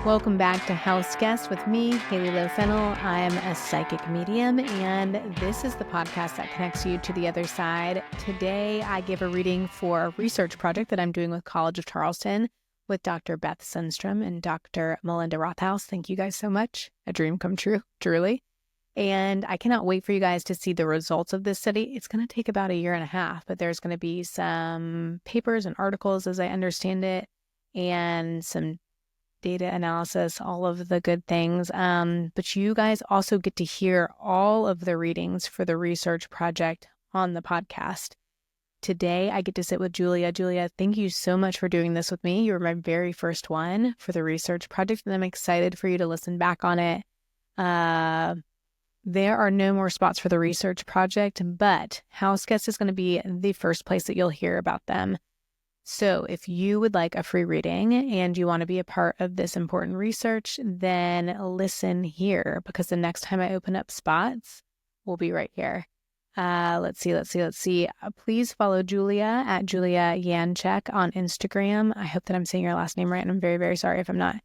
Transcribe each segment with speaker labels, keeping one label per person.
Speaker 1: Welcome back to House Guest with me, Haley Lowe Fennell. I'm a psychic medium, and this is the podcast that connects you to the other side. Today, I give a reading for a research project that I'm doing with College of Charleston with Dr. Beth Sundstrom and Dr. Melinda Rothaus. Thank you guys so much. A dream come true, truly. And I cannot wait for you guys to see the results of this study. It's going to take about 1.5 years, but there's going to be some papers and articles, as I understand it, and some data analysis, all of the good things. But you guys also get to hear all of the readings for the research project on the podcast. Today, I get to sit with Julia. Julia, thank you so much for doing this with me. You were my very first one for the research project, and I'm excited for you to listen back on it. There are no more spots for the research project, but House Guest is going to be the first place that you'll hear about them. So if you would like a free reading and you want to be a part of this important research, then listen here, because the next time I open up spots, we'll be right here. Let's see. Please follow Julia at Julia Yanchek on Instagram. I hope that I'm saying your last name right, and I'm very, very sorry if I'm not.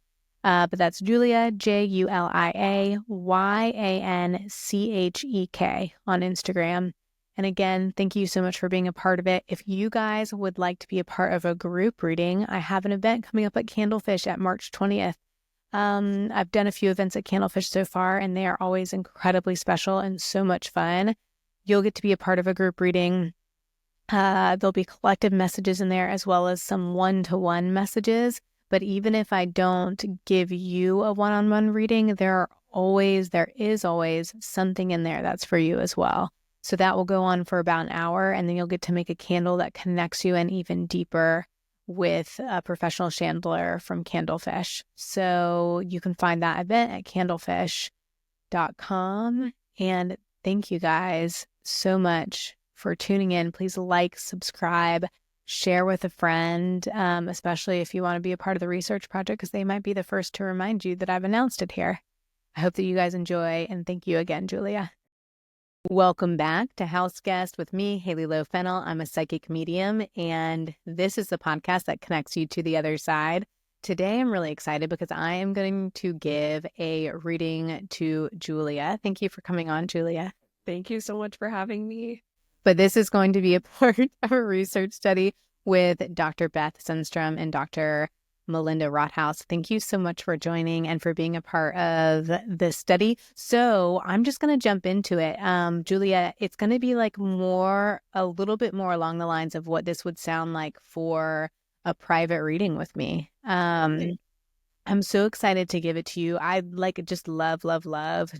Speaker 1: But that's Julia, JuliaYanchek on Instagram. And again, thank you so much for being a part of it. If you guys would like to be a part of a group reading, I have an event coming up at Candlefish at March 20th. I've done a few events at Candlefish so far, and they are always incredibly special and so much fun. You'll get to be a part of a group reading. There'll be collective messages in there as well as some one-to-one messages. But even if I don't give you a one-on-one reading, there is always something in there that's for you as well. So that will go on for about an hour, and then you'll get to make a candle that connects you in even deeper with a professional chandler from Candlefish. So you can find that event at candlefish.com. And thank you guys so much for tuning in. Please like, subscribe, share with a friend, especially if you want to be a part of the research project, because they might be the first to remind you that I've announced it here. I hope that you guys enjoy, and thank you again, Julia. Welcome back to House Guest with me, Haley Lowe Fennell. I'm a psychic medium, and this is the podcast that connects you to the other side. Today, I'm really excited because I am going to give a reading to Julia. Thank you for coming on, Julia.
Speaker 2: Thank you so much for having me.
Speaker 1: But this is going to be a part of a research study with Dr. Beth Sundstrom and Dr. Melinda Rothaus. Thank you so much for joining and for being a part of this study. So I'm just going to jump into it. Julia, it's going to be like a little bit more along the lines of what this would sound like for a private reading with me. I'm so excited to give it to you. I just love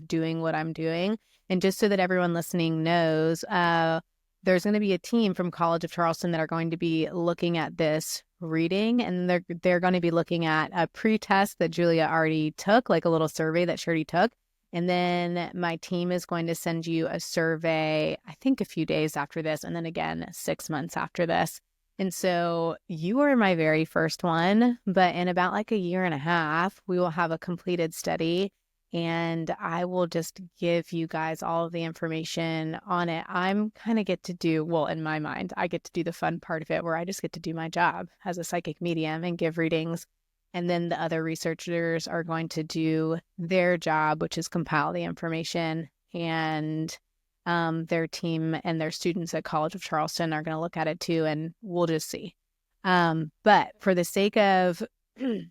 Speaker 1: doing what I'm doing. And just so that everyone listening knows, there's going to be a team from College of Charleston that are going to be looking at this reading, and they're going to be looking at a pre-test that Julia already took, like a little survey that she already took. And then my team is going to send you a survey, I think a few days after this, and then again 6 months after this. And so you were my very first one, but in about like 1.5 years, we will have a completed study, and I will just give you guys all of the information on it. I'm kind of get to do, well, in my mind, I get to do the fun part of it where I just get to do my job as a psychic medium and give readings. And then the other researchers are going to do their job, which is compile the information. And their team and their students at College of Charleston are going to look at it too, and we'll just see. But for the sake of the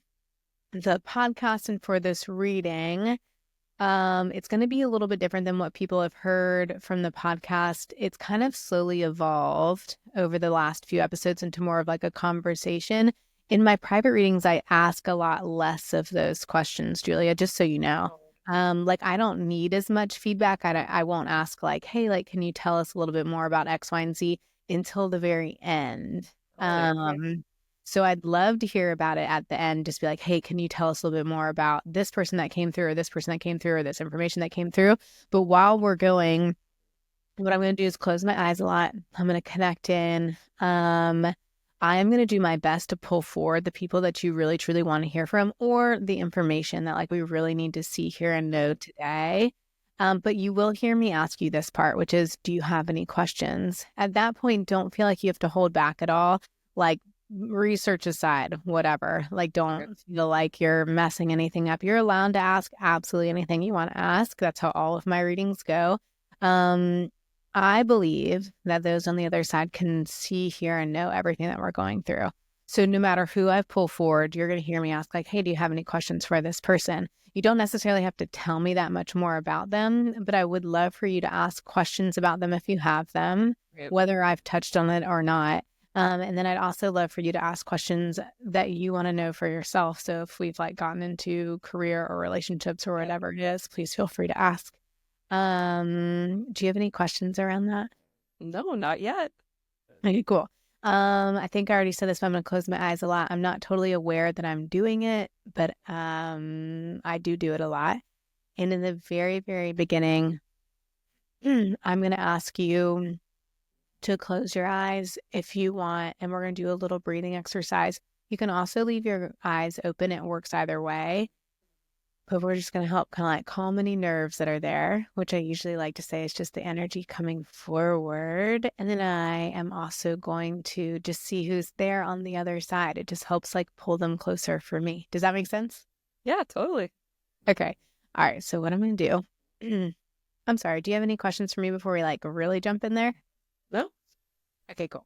Speaker 1: podcast and for this reading, it's going to be a little bit different than what people have heard from the podcast. It's kind of slowly evolved over the last few episodes into more of like a conversation. In my private readings, I ask a lot less of those questions, Julia, just so you know. I don't need as much feedback. I won't ask like, hey, like, can you tell us a little bit more about X, Y, and Z until the very end. So I'd love to hear about it at the end. Just be like, hey, can you tell us a little bit more about this person that came through, or this person that came through, or this information that came through. But while we're going, what I'm going to do is close my eyes a lot. I'm going to connect in. I am going to do my best to pull forward the people that you really, truly want to hear from, or the information that like we really need to see, hear, and know today. But you will hear me ask you this part, which is, do you have any questions? At that point, don't feel like you have to hold back at all. Like, research aside, whatever, like
Speaker 2: Okay.
Speaker 1: don't feel like you're messing anything up. You're allowed to ask absolutely anything you want to ask. That's how all of my readings go. Um, I believe that those on the other side can see, hear, and know everything that we're going through. So no matter who I pull forward, you're going to hear me ask like, hey, do you have any questions for this person? You don't necessarily have to tell me that much more about them, but I would love for you to ask questions about them if you have them,
Speaker 2: Right.
Speaker 1: whether I've touched on it or not. And then I'd also love for you to ask questions that you want to know for yourself. So if we've like gotten into career or relationships or whatever it is, please feel free to ask. Do you have any questions around that?
Speaker 2: No, not yet.
Speaker 1: Okay, cool. I think I already said this, but I'm going to close my eyes a lot. I'm not totally aware that I'm doing it, but I do it a lot. And in the very, very beginning, I'm going to ask you to close your eyes if you want, and we're going to do a little breathing exercise. You can also leave your eyes open. It works either way, but we're just going to help kind of like calm any nerves that are there, which I usually like to say is just the energy coming forward. And then I am also going to just see who's there on the other side. It just helps like pull them closer for me. Does that make sense?
Speaker 2: Yeah, totally.
Speaker 1: Okay. All right. So what I'm going to do, I'm sorry. Do you have any questions for me before we like really jump in there?
Speaker 2: No?
Speaker 1: Okay, cool.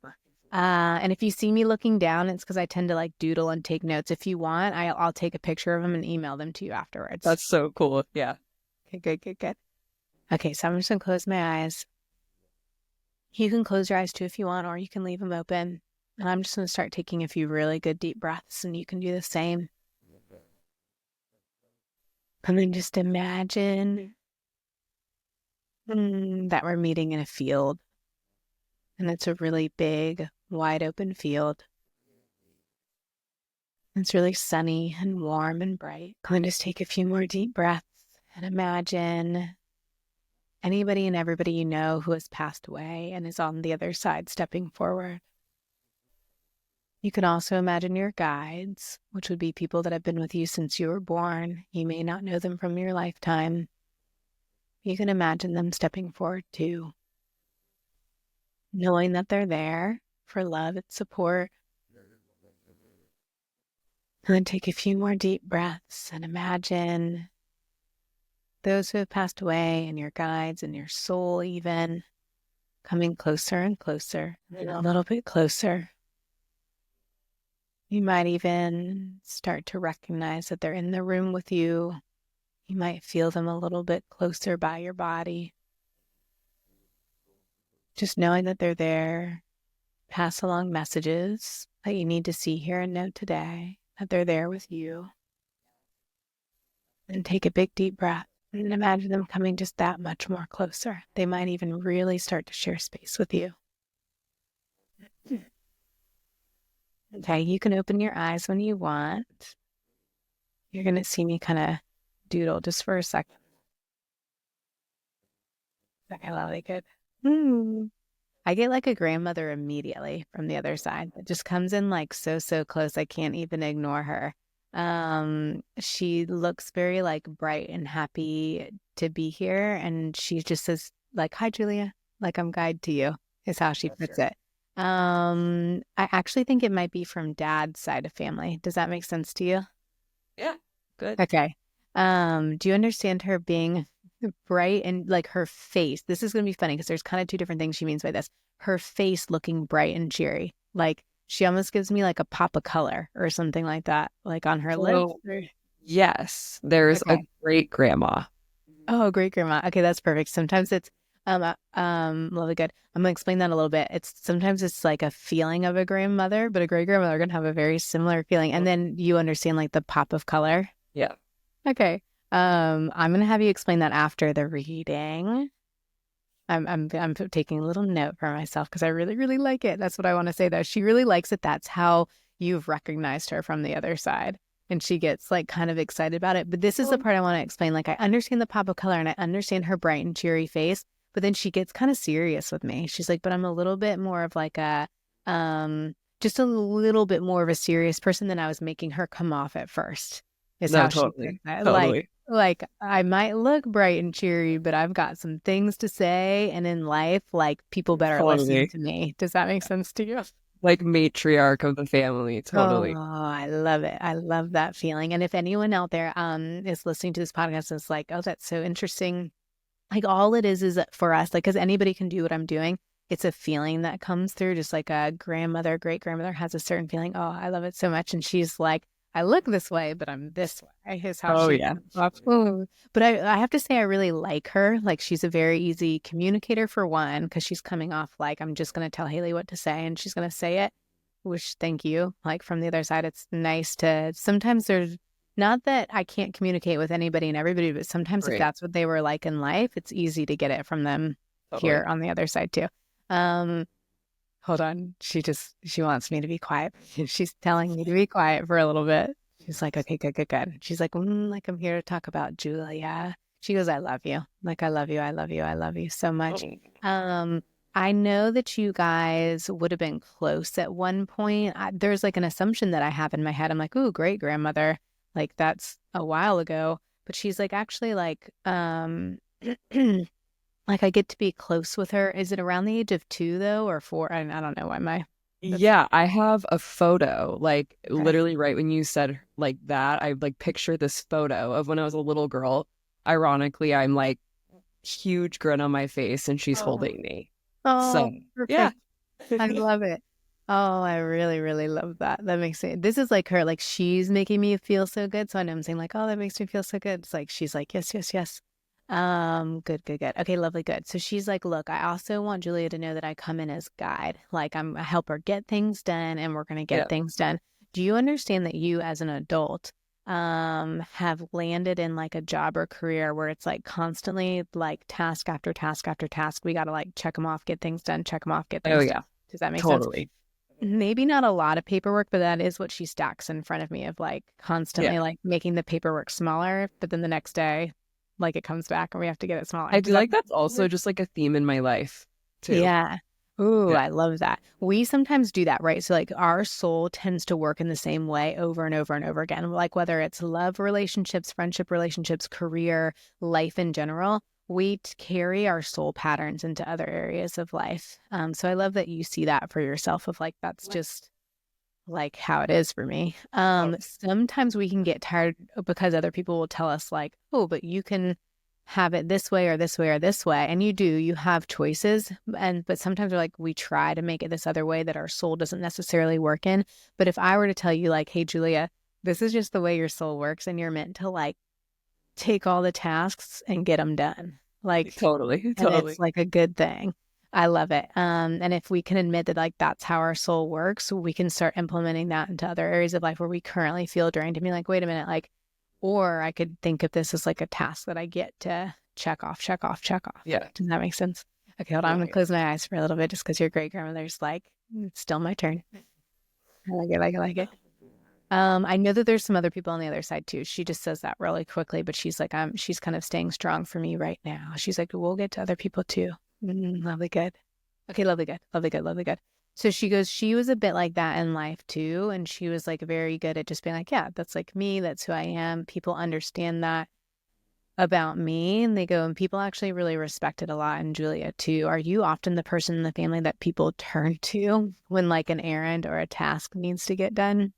Speaker 1: And if you see me looking down, it's because I tend to like doodle and take notes. If you want, I'll take a picture of them and email them to you afterwards.
Speaker 2: That's so cool. Yeah.
Speaker 1: Okay, good, good, good. Okay, so I'm just gonna close my eyes. You can close your eyes too if you want, or you can leave them open. And I'm just gonna start taking a few really good deep breaths, and you can do the same. And then just imagine that we're meeting in a field, and it's a really big, wide open field. It's really sunny and warm and bright. Go and just take a few more deep breaths and imagine anybody and everybody you know who has passed away and is on the other side stepping forward. You can also imagine your guides, which would be people that have been with you since you were born. You may not know them from your lifetime. You can imagine them stepping forward too, knowing that they're there for love and support. And then take a few more deep breaths and imagine those who have passed away and your guides and your soul even coming closer and closer and a little bit closer. You might even start to recognize that they're in the room with you. You might feel them a little bit closer by your body. Just knowing that they're there, pass along messages that you need to see, hear, and know today, that they're there with you. And take a big deep breath and imagine them coming just that much more closer. They might even really start to share space with you. Okay, you can open your eyes when you want. You're going to see me kind of doodle just for a second. Okay, really good. I get like a grandmother immediately from the other side. It just comes in like so close. I can't even ignore her. She looks very like bright and happy to be here. And she just says like, hi, Julia, like I'm guide to you is how she puts it. I actually think it might be from dad's side of family. Does that make sense to you?
Speaker 2: Yeah. Good.
Speaker 1: Okay. Do you understand her being bright and like her face? This is going to be funny because there's kind of two different things she means by this. Her face looking bright and cheery. Like she almost gives me like a pop of color or something like that, like on her lips.
Speaker 2: Yes, there's a great grandma.
Speaker 1: Oh, great grandma. Okay, that's perfect. Sometimes it's really good. I'm gonna explain that a little bit. Sometimes it's like a feeling of a grandmother, but a great grandmother are gonna have a very similar feeling. And then you understand like the pop of color.
Speaker 2: Yeah.
Speaker 1: Okay. I'm gonna have you explain that after the reading. I'm taking a little note for myself because I really, really like it. That's what I want to say though. She really likes it. That's how you've recognized her from the other side. And she gets like kind of excited about it. But this is the part I want to explain. Like I understand the pop of color and I understand her bright and cheery face, but then she gets kind of serious with me. She's like, but I'm a little bit more of like a just a little bit more of a serious person than I was making her come off at first. Is how
Speaker 2: totally.
Speaker 1: she said that.
Speaker 2: Totally.
Speaker 1: Like I might look bright and cheery, but I've got some things to say. And in life, like people better listen to me. Does that make sense to you?
Speaker 2: like matriarch of the family.
Speaker 1: Oh,
Speaker 2: Totally.
Speaker 1: I love it. I love that feeling. And if anyone out there is listening to this podcast and is like, oh, that's so interesting. Like all it is that for us, like, because anybody can do what I'm doing. It's a feeling that comes through, just like a grandmother, great grandmother has a certain feeling. Oh, I love it so much. And she's like, I look this way, but I'm this way, is how
Speaker 2: Oh
Speaker 1: she
Speaker 2: yeah.
Speaker 1: comes off. Ooh. But I have to say, I really like her. Like, she's a very easy communicator for one, because she's coming off like, I'm just going to tell Haley what to say and she's going to say it, which thank you. Like, from the other side, it's nice to sometimes there's not that I can't communicate with anybody and everybody, but sometimes if
Speaker 2: Right.
Speaker 1: that's what they were like in life, it's easy to get it from them here
Speaker 2: Totally.
Speaker 1: on the other side too. Um, hold on. She wants me to be quiet. She's telling me to be quiet for a little bit. She's like, okay, good, good, good. She's like, like I'm here to talk about Julia. She goes, I love you. Like, I love you. I love you. I love you so much.
Speaker 2: Oh.
Speaker 1: Um, I know that you guys would have been close at one point. There's like an assumption that I have in my head. I'm like, ooh, great grandmother. Like that's a while ago. But she's like, actually, like, like I get to be close with her. Is it around the age of 2 though, or 4? I don't know why that's
Speaker 2: Yeah, I have a photo, like
Speaker 1: okay.
Speaker 2: literally right when you said like that, I like picture this photo of when I was a little girl. Ironically, I'm like huge grin on my face and she's
Speaker 1: Oh,
Speaker 2: holding me. So,
Speaker 1: oh,
Speaker 2: yeah.
Speaker 1: perfect. I love it. Oh, I really, really love that. That makes it, this is like her, like she's making me feel so good. So I know I'm saying like, oh, that makes me feel so good. It's like, she's like, yes, yes, yes. Good, good, good. Okay, lovely, good. So she's like, look, I also want Julia to know that I come in as guide. Like I help her get things done and we're going to get
Speaker 2: Yeah.
Speaker 1: things done. Do you understand that you as an adult, have landed in like a job or career where it's like constantly like task after task after task? We got to like check them off, get things done, check them off, get
Speaker 2: Oh
Speaker 1: things done.
Speaker 2: yeah,
Speaker 1: Does that make sense?
Speaker 2: totally.
Speaker 1: Maybe not a lot of paperwork, but that is what she stacks in front of me of like
Speaker 2: Yeah.
Speaker 1: constantly like making the paperwork smaller, but then the next day, like it comes back and we have to get it smaller.
Speaker 2: I
Speaker 1: Does
Speaker 2: feel
Speaker 1: that
Speaker 2: like that's also just like a theme in my life too.
Speaker 1: yeah. Ooh,
Speaker 2: Yeah.
Speaker 1: I love that. We sometimes do that, right? So like our soul tends to work in the same way over and over and over again. Like whether it's love relationships, friendship relationships, career, life in general, we carry our soul patterns into other areas of life. So I love that you see that for yourself of like that's just like how it is for me.
Speaker 2: Oh,
Speaker 1: Sometimes we can get tired because other people will tell us like, oh, but you can have it this way or this way or this way. And you do, you have choices. But sometimes we're like, we try to make it this other way that our soul doesn't necessarily work in. But if I were to tell you like, hey, Julia, this is just the way your soul works and you're meant to like take all the tasks and get them done. Like,
Speaker 2: totally,
Speaker 1: and it's
Speaker 2: totally.
Speaker 1: like a good thing. I love it. And if we can admit that like that's how our soul works, we can start implementing that into other areas of life where we currently feel drained to be like, wait a minute, like, or I could think of this as like a task that I get to check off, check off, check off.
Speaker 2: Yeah.
Speaker 1: Does that make sense? Okay, hold on. I'm gonna close my eyes for a little bit just because your great grandmother's like, it's still my turn. I like it, like it, like it. I know that there's some other people on the other side too. She just says that really quickly, but she's like, she's kind of staying strong for me right now. She's like, we'll get to other people too. Lovely good. Okay, lovely good. Lovely good. Lovely good. So she goes, she was a bit like that in life too. And she was like very good at just being like, yeah, that's like me. That's who I am. People understand that about me. And they go, and people actually really respect it a lot in Julia too. Are you often the person in the family that people turn to when like an errand or a task needs to get done?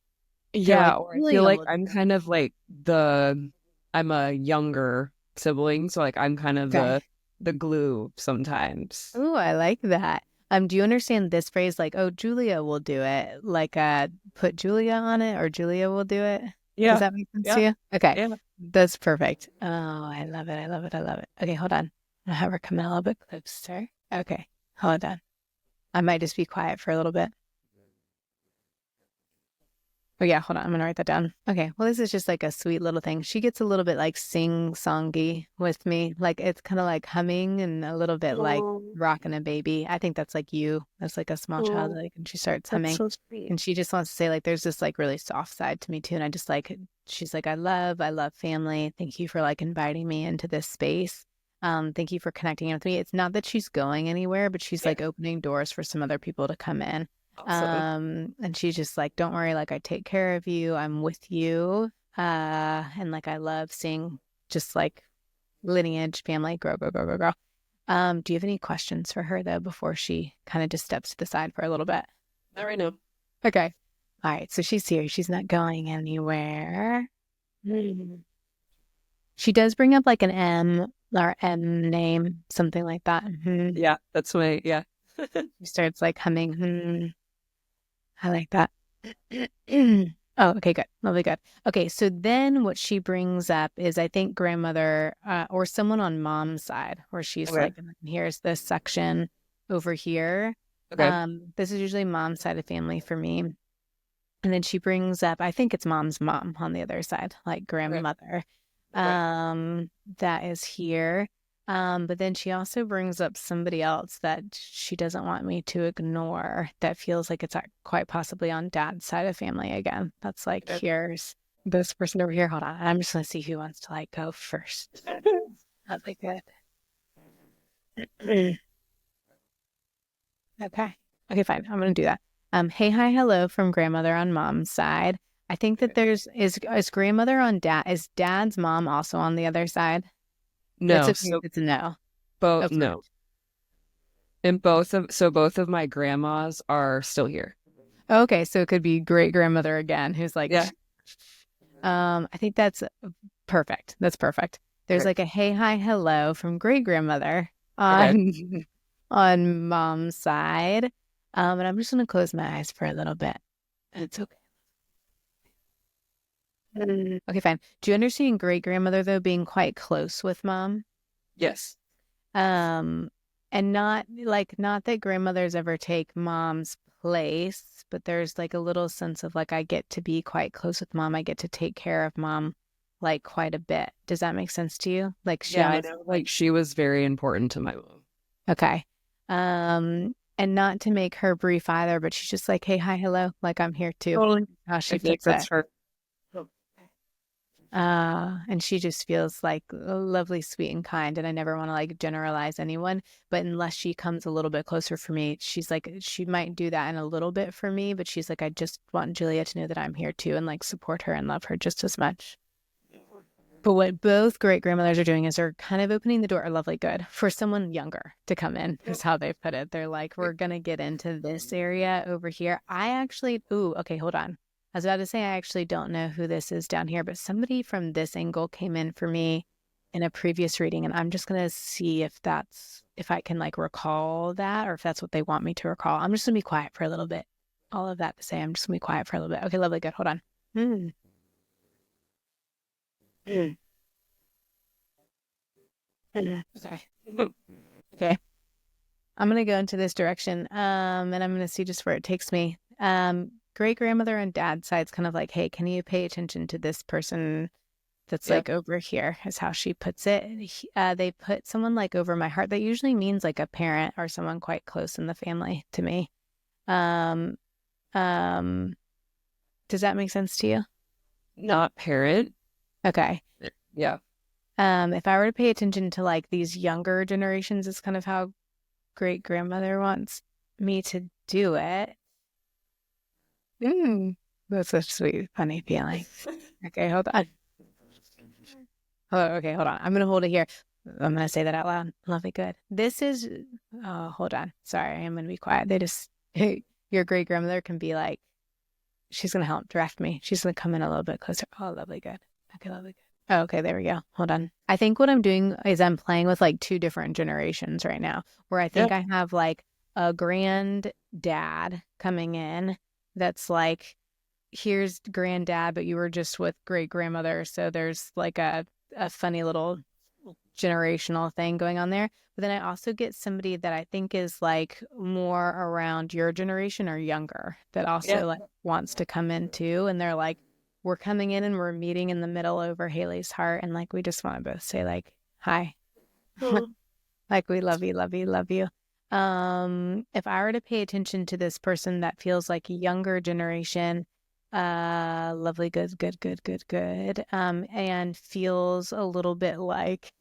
Speaker 1: They're
Speaker 2: Yeah,
Speaker 1: like,
Speaker 2: or I feel
Speaker 1: Julia
Speaker 2: like
Speaker 1: will
Speaker 2: I'm
Speaker 1: do
Speaker 2: kind of like I'm a younger sibling, so like I'm kind
Speaker 1: it.
Speaker 2: of
Speaker 1: Okay.
Speaker 2: the glue sometimes.
Speaker 1: Oh, I like that. Do you understand this phrase like, oh, Julia will do it? Like put Julia on it or Julia will do it? Does
Speaker 2: Yeah.
Speaker 1: that make sense to
Speaker 2: Yeah.
Speaker 1: you? Okay.
Speaker 2: Yeah.
Speaker 1: That's perfect. Oh, I love it. I love it. I love it. Okay, hold on. I'll have her come in a little bit closer. Okay, hold on. I might just be quiet for a little bit. Oh yeah, hold on. I'm gonna write that down. Okay. Well, this is just like a sweet little thing. She gets a little bit like sing-songy with me. Like it's kind of like humming and a little bit like
Speaker 2: Oh,
Speaker 1: rocking a baby. I think that's like you. That's like a small child.
Speaker 2: oh,
Speaker 1: Like, and she starts
Speaker 2: that's
Speaker 1: humming,
Speaker 2: so sweet.
Speaker 1: and she just wants to say like, there's this like really soft side to me too. And I just like, she's like, I love family. Thank you for like inviting me into this space. Thank you for connecting with me. It's not that she's going anywhere, but she's
Speaker 2: Yeah.
Speaker 1: like opening doors for some other people to come in.
Speaker 2: Awesome.
Speaker 1: And she's just like, don't worry, like I take care of you. I'm with you. And like I love seeing just like lineage, family grow, grow, grow, grow, grow. Do you have any questions for her though before she kind of just steps to the side for a little bit?
Speaker 2: Not right now.
Speaker 1: Okay. All right. So she's here. She's not going anywhere. Hmm. She does bring up like an M or M name, something like that.
Speaker 2: Yeah, that's my, yeah.
Speaker 1: She starts like humming. I like that. Oh, okay, good. Lovely, good. Okay, so then what she brings up is I think grandmother or someone on mom's side where she's
Speaker 2: Okay.
Speaker 1: like, here's this section over here.
Speaker 2: Okay.
Speaker 1: This is usually mom's side of family for me. And then she brings up, I think it's mom's mom on the other side, like
Speaker 2: Okay.
Speaker 1: grandmother,
Speaker 2: Okay.
Speaker 1: that is here. But then she also brings up somebody else that she doesn't want me to ignore that feels like it's quite possibly on dad's side of family again. That's like,
Speaker 2: Okay.
Speaker 1: here's this person over here. Hold on. I'm just gonna see who wants to like go first. That'd be good. Okay. Okay, fine. I'm gonna do that. Hey, hi, hello from grandmother on mom's side. I think that
Speaker 2: Okay.
Speaker 1: is grandmother on dad is dad's mom also on the other side? It's
Speaker 2: No,
Speaker 1: okay if
Speaker 2: so
Speaker 1: it's a no.
Speaker 2: both, no.
Speaker 1: Affirmed.
Speaker 2: And both of my grandmas are still here.
Speaker 1: Okay, so it could be great grandmother again, who's like,
Speaker 2: Yeah.
Speaker 1: I think that's perfect. That's perfect. There's
Speaker 2: Okay.
Speaker 1: like a hey, hi, hello from great grandmother
Speaker 2: Okay.
Speaker 1: on on mom's side. And I'm just gonna close my eyes for a little bit. It's okay. Okay, fine. Do you understand great grandmother though being quite close with mom?
Speaker 2: Yes.
Speaker 1: Um, and not that grandmothers ever take mom's place, but there's like a little sense of like I get to be quite close with mom. I get to take care of mom like quite a bit. Does that make sense to you? Like she
Speaker 2: Yeah, I
Speaker 1: almost
Speaker 2: know. Like she was very important to my mom.
Speaker 1: okay. And not to make her brief either, but she's just like, hey, hi, hello, like I'm here too.
Speaker 2: Totally.
Speaker 1: How
Speaker 2: I
Speaker 1: she
Speaker 2: think
Speaker 1: puts
Speaker 2: that's
Speaker 1: it.
Speaker 2: her. Oh,
Speaker 1: And she just feels like lovely, sweet, and kind. And I never want to like generalize anyone, but unless she comes a little bit closer for me, she's like, she might do that in a little bit for me, but she's like, I just want Julia to know that I'm here too and like support her and love her just as much. But what both great grandmothers are doing is they're kind of opening the door, lovely good, for someone younger to come in, is how they put it. They're like, we're going to get into this area over here. Ooh, okay, hold on. I was about to say, I actually don't know who this is down here, but somebody from this angle came in for me in a previous reading, and I'm just going to see if I can like recall that or if that's what they want me to recall. I'm just going to be quiet for a little bit. All of that to say, I'm just going to be quiet for a little bit. Okay, lovely good. Hold on. Hmm. Hmm. Sorry. Okay. I'm gonna go into this direction. And I'm gonna see just where it takes me. Great grandmother on dad's side's kind of like, hey, can you pay attention to this person that's
Speaker 2: yeah.
Speaker 1: like over here, is how she puts it. They put someone like over my heart. That usually means like a parent or someone quite close in the family to me. Um, um, does that make sense to you?
Speaker 2: Not parent.
Speaker 1: Okay.
Speaker 2: Yeah.
Speaker 1: If I were to pay attention to like these younger generations, is kind of how great grandmother wants me to do it. That's a sweet, funny feeling. Okay, hold on. Oh, okay, hold on. I'm gonna hold it here. I'm gonna say that out loud. Lovely, good. This is. Oh, hold on. Sorry, I'm gonna be quiet. They just. Your great grandmother can be like, she's gonna help direct me. She's gonna come in a little bit closer. Oh, lovely, good. Okay, lovely, good. Oh, okay, there we go. Hold on. I think what I'm doing is I'm playing with like two different generations right now, where I
Speaker 2: Yeah.
Speaker 1: think I have like a granddad coming in that's like, here's granddad, but you were just with great grandmother. So there's like a funny little generational thing going on there. But then I also get somebody that I think is like more around your generation or younger that
Speaker 2: Yeah.
Speaker 1: also like wants to come in too. And they're like, we're coming in and we're meeting in the middle over Haley's heart. And like, we just want to both say like, hi,
Speaker 2: Oh,
Speaker 1: like we love you, love you, love you. If I were to pay attention to this person that feels like a younger generation, lovely, good, good, good, good, good, and feels a little bit like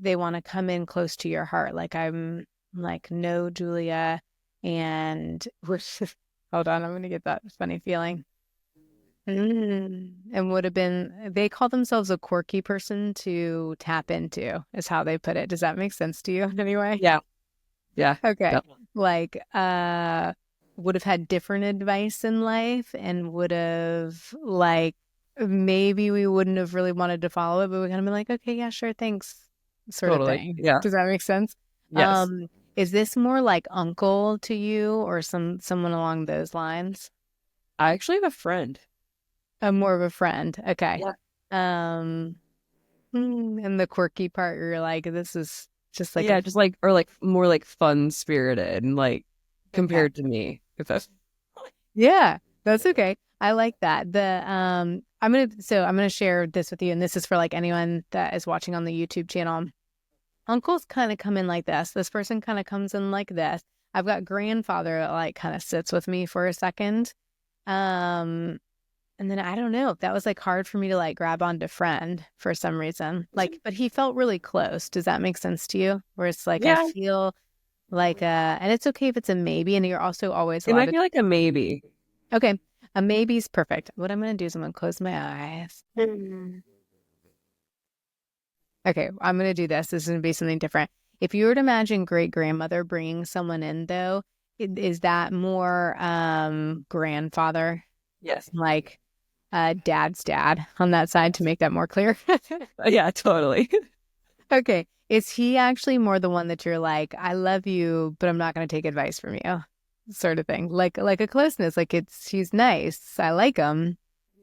Speaker 1: they want to come in close to your heart. Like I'm like, no, Julia, and hold on, I'm gonna get that funny feeling. And would have been, they call themselves a quirky person to tap into, is how they put it. Does that make sense to you in any way?
Speaker 2: yeah. Yeah.
Speaker 1: Okay.
Speaker 2: Definitely.
Speaker 1: Like, would have had different advice in life and would have like maybe we wouldn't have really wanted to follow it, but we kind of been like, okay, yeah, sure, thanks, sort of
Speaker 2: Totally.
Speaker 1: thing.
Speaker 2: Yeah.
Speaker 1: Does that make sense?
Speaker 2: Yes.
Speaker 1: Is this more like uncle to you or someone along those lines?
Speaker 2: I actually have a friend.
Speaker 1: More of a friend. Okay.
Speaker 2: Yeah.
Speaker 1: Um, and the quirky part, you're like, this is just like a
Speaker 2: Yeah, just like or like more like fun spirited and like
Speaker 1: okay.
Speaker 2: compared to me. If that's
Speaker 1: Yeah, that's okay. I like that. I'm gonna share this with you, and this is for like anyone that is watching on the YouTube channel. Uncles kind of come in like this. This person kind of comes in like this. I've got grandfather that like kind of sits with me for a second. Um, and then I don't know. That was like hard for me to like grab onto friend for some reason. Like, but he felt really close. Does that make sense to you? Where it's like I
Speaker 2: yeah,
Speaker 1: feel like and it's okay if it's a maybe, and you're also always
Speaker 2: it
Speaker 1: allowed
Speaker 2: might
Speaker 1: to
Speaker 2: be like a maybe.
Speaker 1: okay. A maybe's perfect. What I'm gonna do is I'm gonna close my eyes. Okay, I'm gonna do this. This is gonna be something different. If you were to imagine great grandmother bringing someone in, though, is that more grandfather,
Speaker 2: Yes.
Speaker 1: like dad's dad on that side to make that more clear?
Speaker 2: Yeah, totally.
Speaker 1: Okay, is he actually more the one that you're like, I love you, but I'm not gonna take advice from you, sort of thing, like a closeness, like it's he's nice, I like him.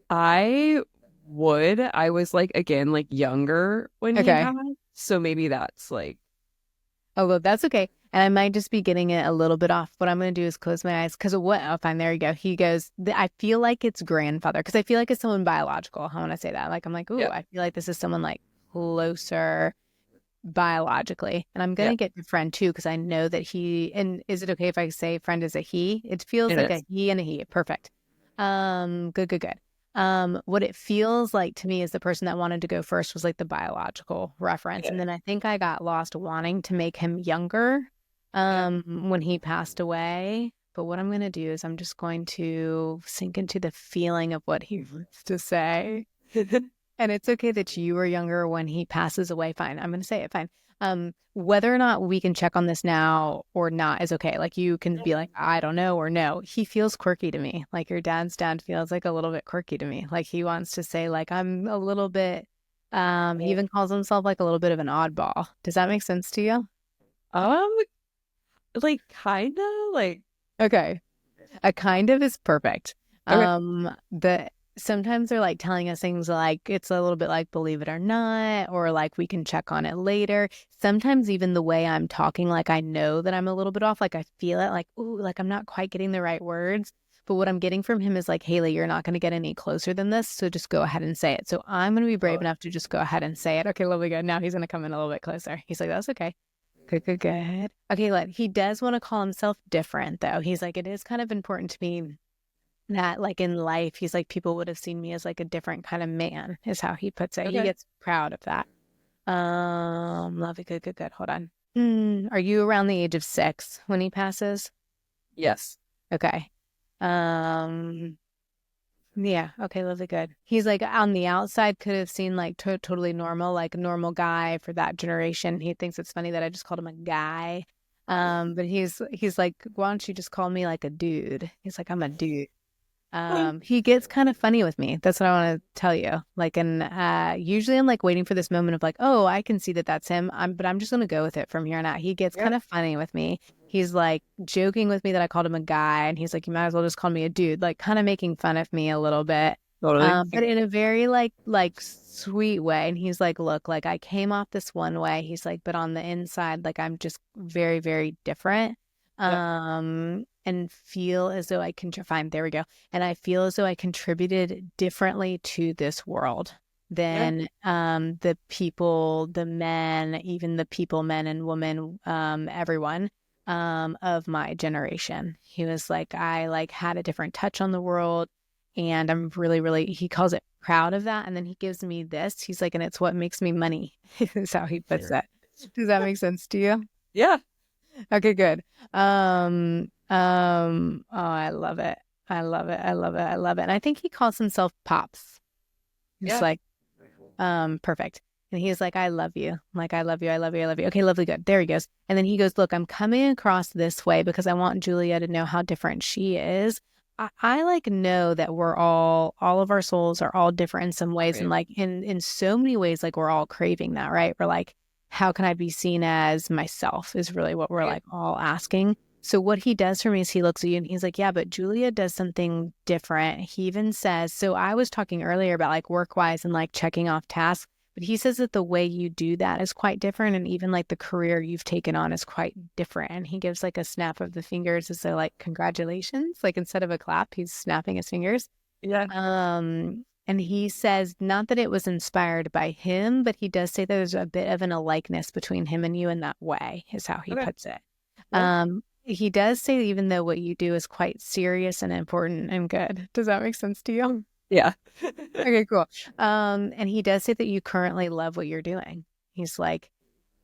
Speaker 2: I would. I was like again like younger when he
Speaker 1: Okay.
Speaker 2: passed. So maybe that's like
Speaker 1: Oh, well, that's okay. And I might just be getting it a little bit off. What I'm going to do is close my eyes because what? Oh, fine. There you go. He goes, I feel like it's grandfather because I feel like it's someone biological. I want to say that. Like, I'm like, ooh,
Speaker 2: yeah,
Speaker 1: I feel like this is someone like closer biologically. And I'm going
Speaker 2: yeah,
Speaker 1: to get to friend too because I know that and is it okay if I say friend is a he? It feels
Speaker 2: it
Speaker 1: like a
Speaker 2: is.
Speaker 1: he and a he. Perfect. Good, good, good. What it feels like to me is the person that wanted to go first was like the biological reference.
Speaker 2: Yeah.
Speaker 1: And then I think I got lost wanting to make him younger,
Speaker 2: Yeah.
Speaker 1: when he passed away. But what I'm going to do is I'm just going to sink into the feeling of what he wants to say. And it's okay that you were younger when he passes away. Fine. I'm going to say it. Fine. Whether or not we can check on this now or not is okay. Like you can be like, I don't know, or no. He feels quirky to me. Like your dad's dad feels like a little bit quirky to me. Like he wants to say, like, I'm a little bit, he even calls himself like a little bit of an oddball. Does that make sense to you?
Speaker 2: Um, like kinda like
Speaker 1: Okay. A kind of is perfect.
Speaker 2: okay.
Speaker 1: The sometimes they're like telling us things like it's a little bit like believe it or not, or like we can check on it later. Sometimes even the way I'm talking, like I know that I'm a little bit off, like I feel it, like ooh, like I'm not quite getting the right words. But what I'm getting from him is like, Haley, you're not going to get any closer than this, so just go ahead and say it. So I'm going to be brave enough to just go ahead and say it. Okay, lovely, good. Now he's going to come in a little bit closer. He's like, that's okay. Good, good, good. Okay, he does want to call himself different, though. He's like, it is kind of important to me that, like, in life, he's like, people would have seen me as like a different kind of man, is how he puts it. He
Speaker 2: Okay.
Speaker 1: gets proud of that. Love it. Good, good, good. Hold on. Are you around the age of 6 when he passes?
Speaker 2: Yes.
Speaker 1: Okay. Um, yeah. Okay. Lovely. Good. He's like on the outside could have seemed like totally normal, like a normal guy for that generation. He thinks it's funny that I just called him a guy. But he's like, why don't you just call me like a dude? He's like, I'm a dude. He gets kind of funny with me. That's what I want to tell you. Like, and usually I'm like waiting for this moment of like, oh, I can see that that's him. But I'm just gonna go with it from here on out. He gets
Speaker 2: Yeah.
Speaker 1: kind of funny with me. He's like joking with me that I called him a guy, and he's like, you might as well just call me a dude, like kind of making fun of me a little bit.
Speaker 2: Totally.
Speaker 1: But in a very like sweet way. And he's like, look, like I came off this one way. He's like, but on the inside, like I'm just very, very different.
Speaker 2: Yeah.
Speaker 1: And feel as though I can fine, there we go. And I feel as though I contributed differently to this world
Speaker 2: Yeah.
Speaker 1: than the people, the men, even the people, men and women, everyone of my generation. He was like, I like had a different touch on the world, and I'm really, really, he calls it proud of that. And then he gives me this. He's like, and it's what makes me money, is how he puts
Speaker 2: Sure.
Speaker 1: that. Does that make sense to you?
Speaker 2: Yeah.
Speaker 1: Okay, good. Oh, I love it. I love it. I love it. I love it. And I think he calls himself Pops. It's
Speaker 2: Yeah.
Speaker 1: like, perfect. And he's like, I love you. I'm like, I love you. I love you. I love you. Okay, lovely. Good. There he goes. And then he goes, look, I'm coming across this way because I want Julia to know how different she is. I like know that we're all of our souls are all different in some ways. And
Speaker 2: Right.
Speaker 1: like in so many ways, like we're all craving that, right? We're like, how can I be seen as myself is really what we're
Speaker 2: Right.
Speaker 1: like all asking. So what he does for me is he looks at you and he's like, yeah, but Julia does something different. He even says, so I was talking earlier about like work wise and like checking off tasks. But he says that the way you do that is quite different. And even like the career you've taken on is quite different. And he gives like a snap of the fingers as though like, congratulations. Like instead of a clap, he's snapping his fingers.
Speaker 2: Yeah.
Speaker 1: And he says, not that it was inspired by him, but he does say there's a bit of an alikeness between him and you in that way, is how he
Speaker 2: Okay.
Speaker 1: puts it.
Speaker 2: Yeah.
Speaker 1: He does say, even though what you do is quite serious and important and good. Does that make sense to you?
Speaker 2: Yeah.
Speaker 1: Okay, cool. And he does say that you currently love what you're doing. He's like,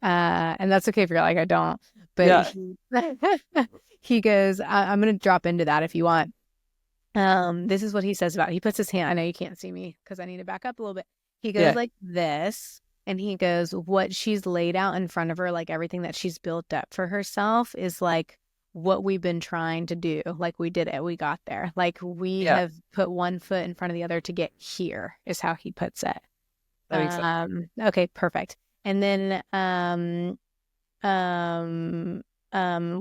Speaker 1: and that's okay if you're like, I don't, but
Speaker 2: Yeah.
Speaker 1: he goes, I'm going to drop into that if you want. This is what he says about it. He puts his hand, I know you can't see me because I need to back up a little bit. He goes
Speaker 2: Yeah.
Speaker 1: like this, and he goes, what she's laid out in front of her, like everything that she's built up for herself is like what we've been trying to do. Like we did it, we got there. Like we
Speaker 2: Yeah.
Speaker 1: have put one foot in front of the other to get here, is how he puts it.
Speaker 2: That makes sense.
Speaker 1: Okay, perfect. And then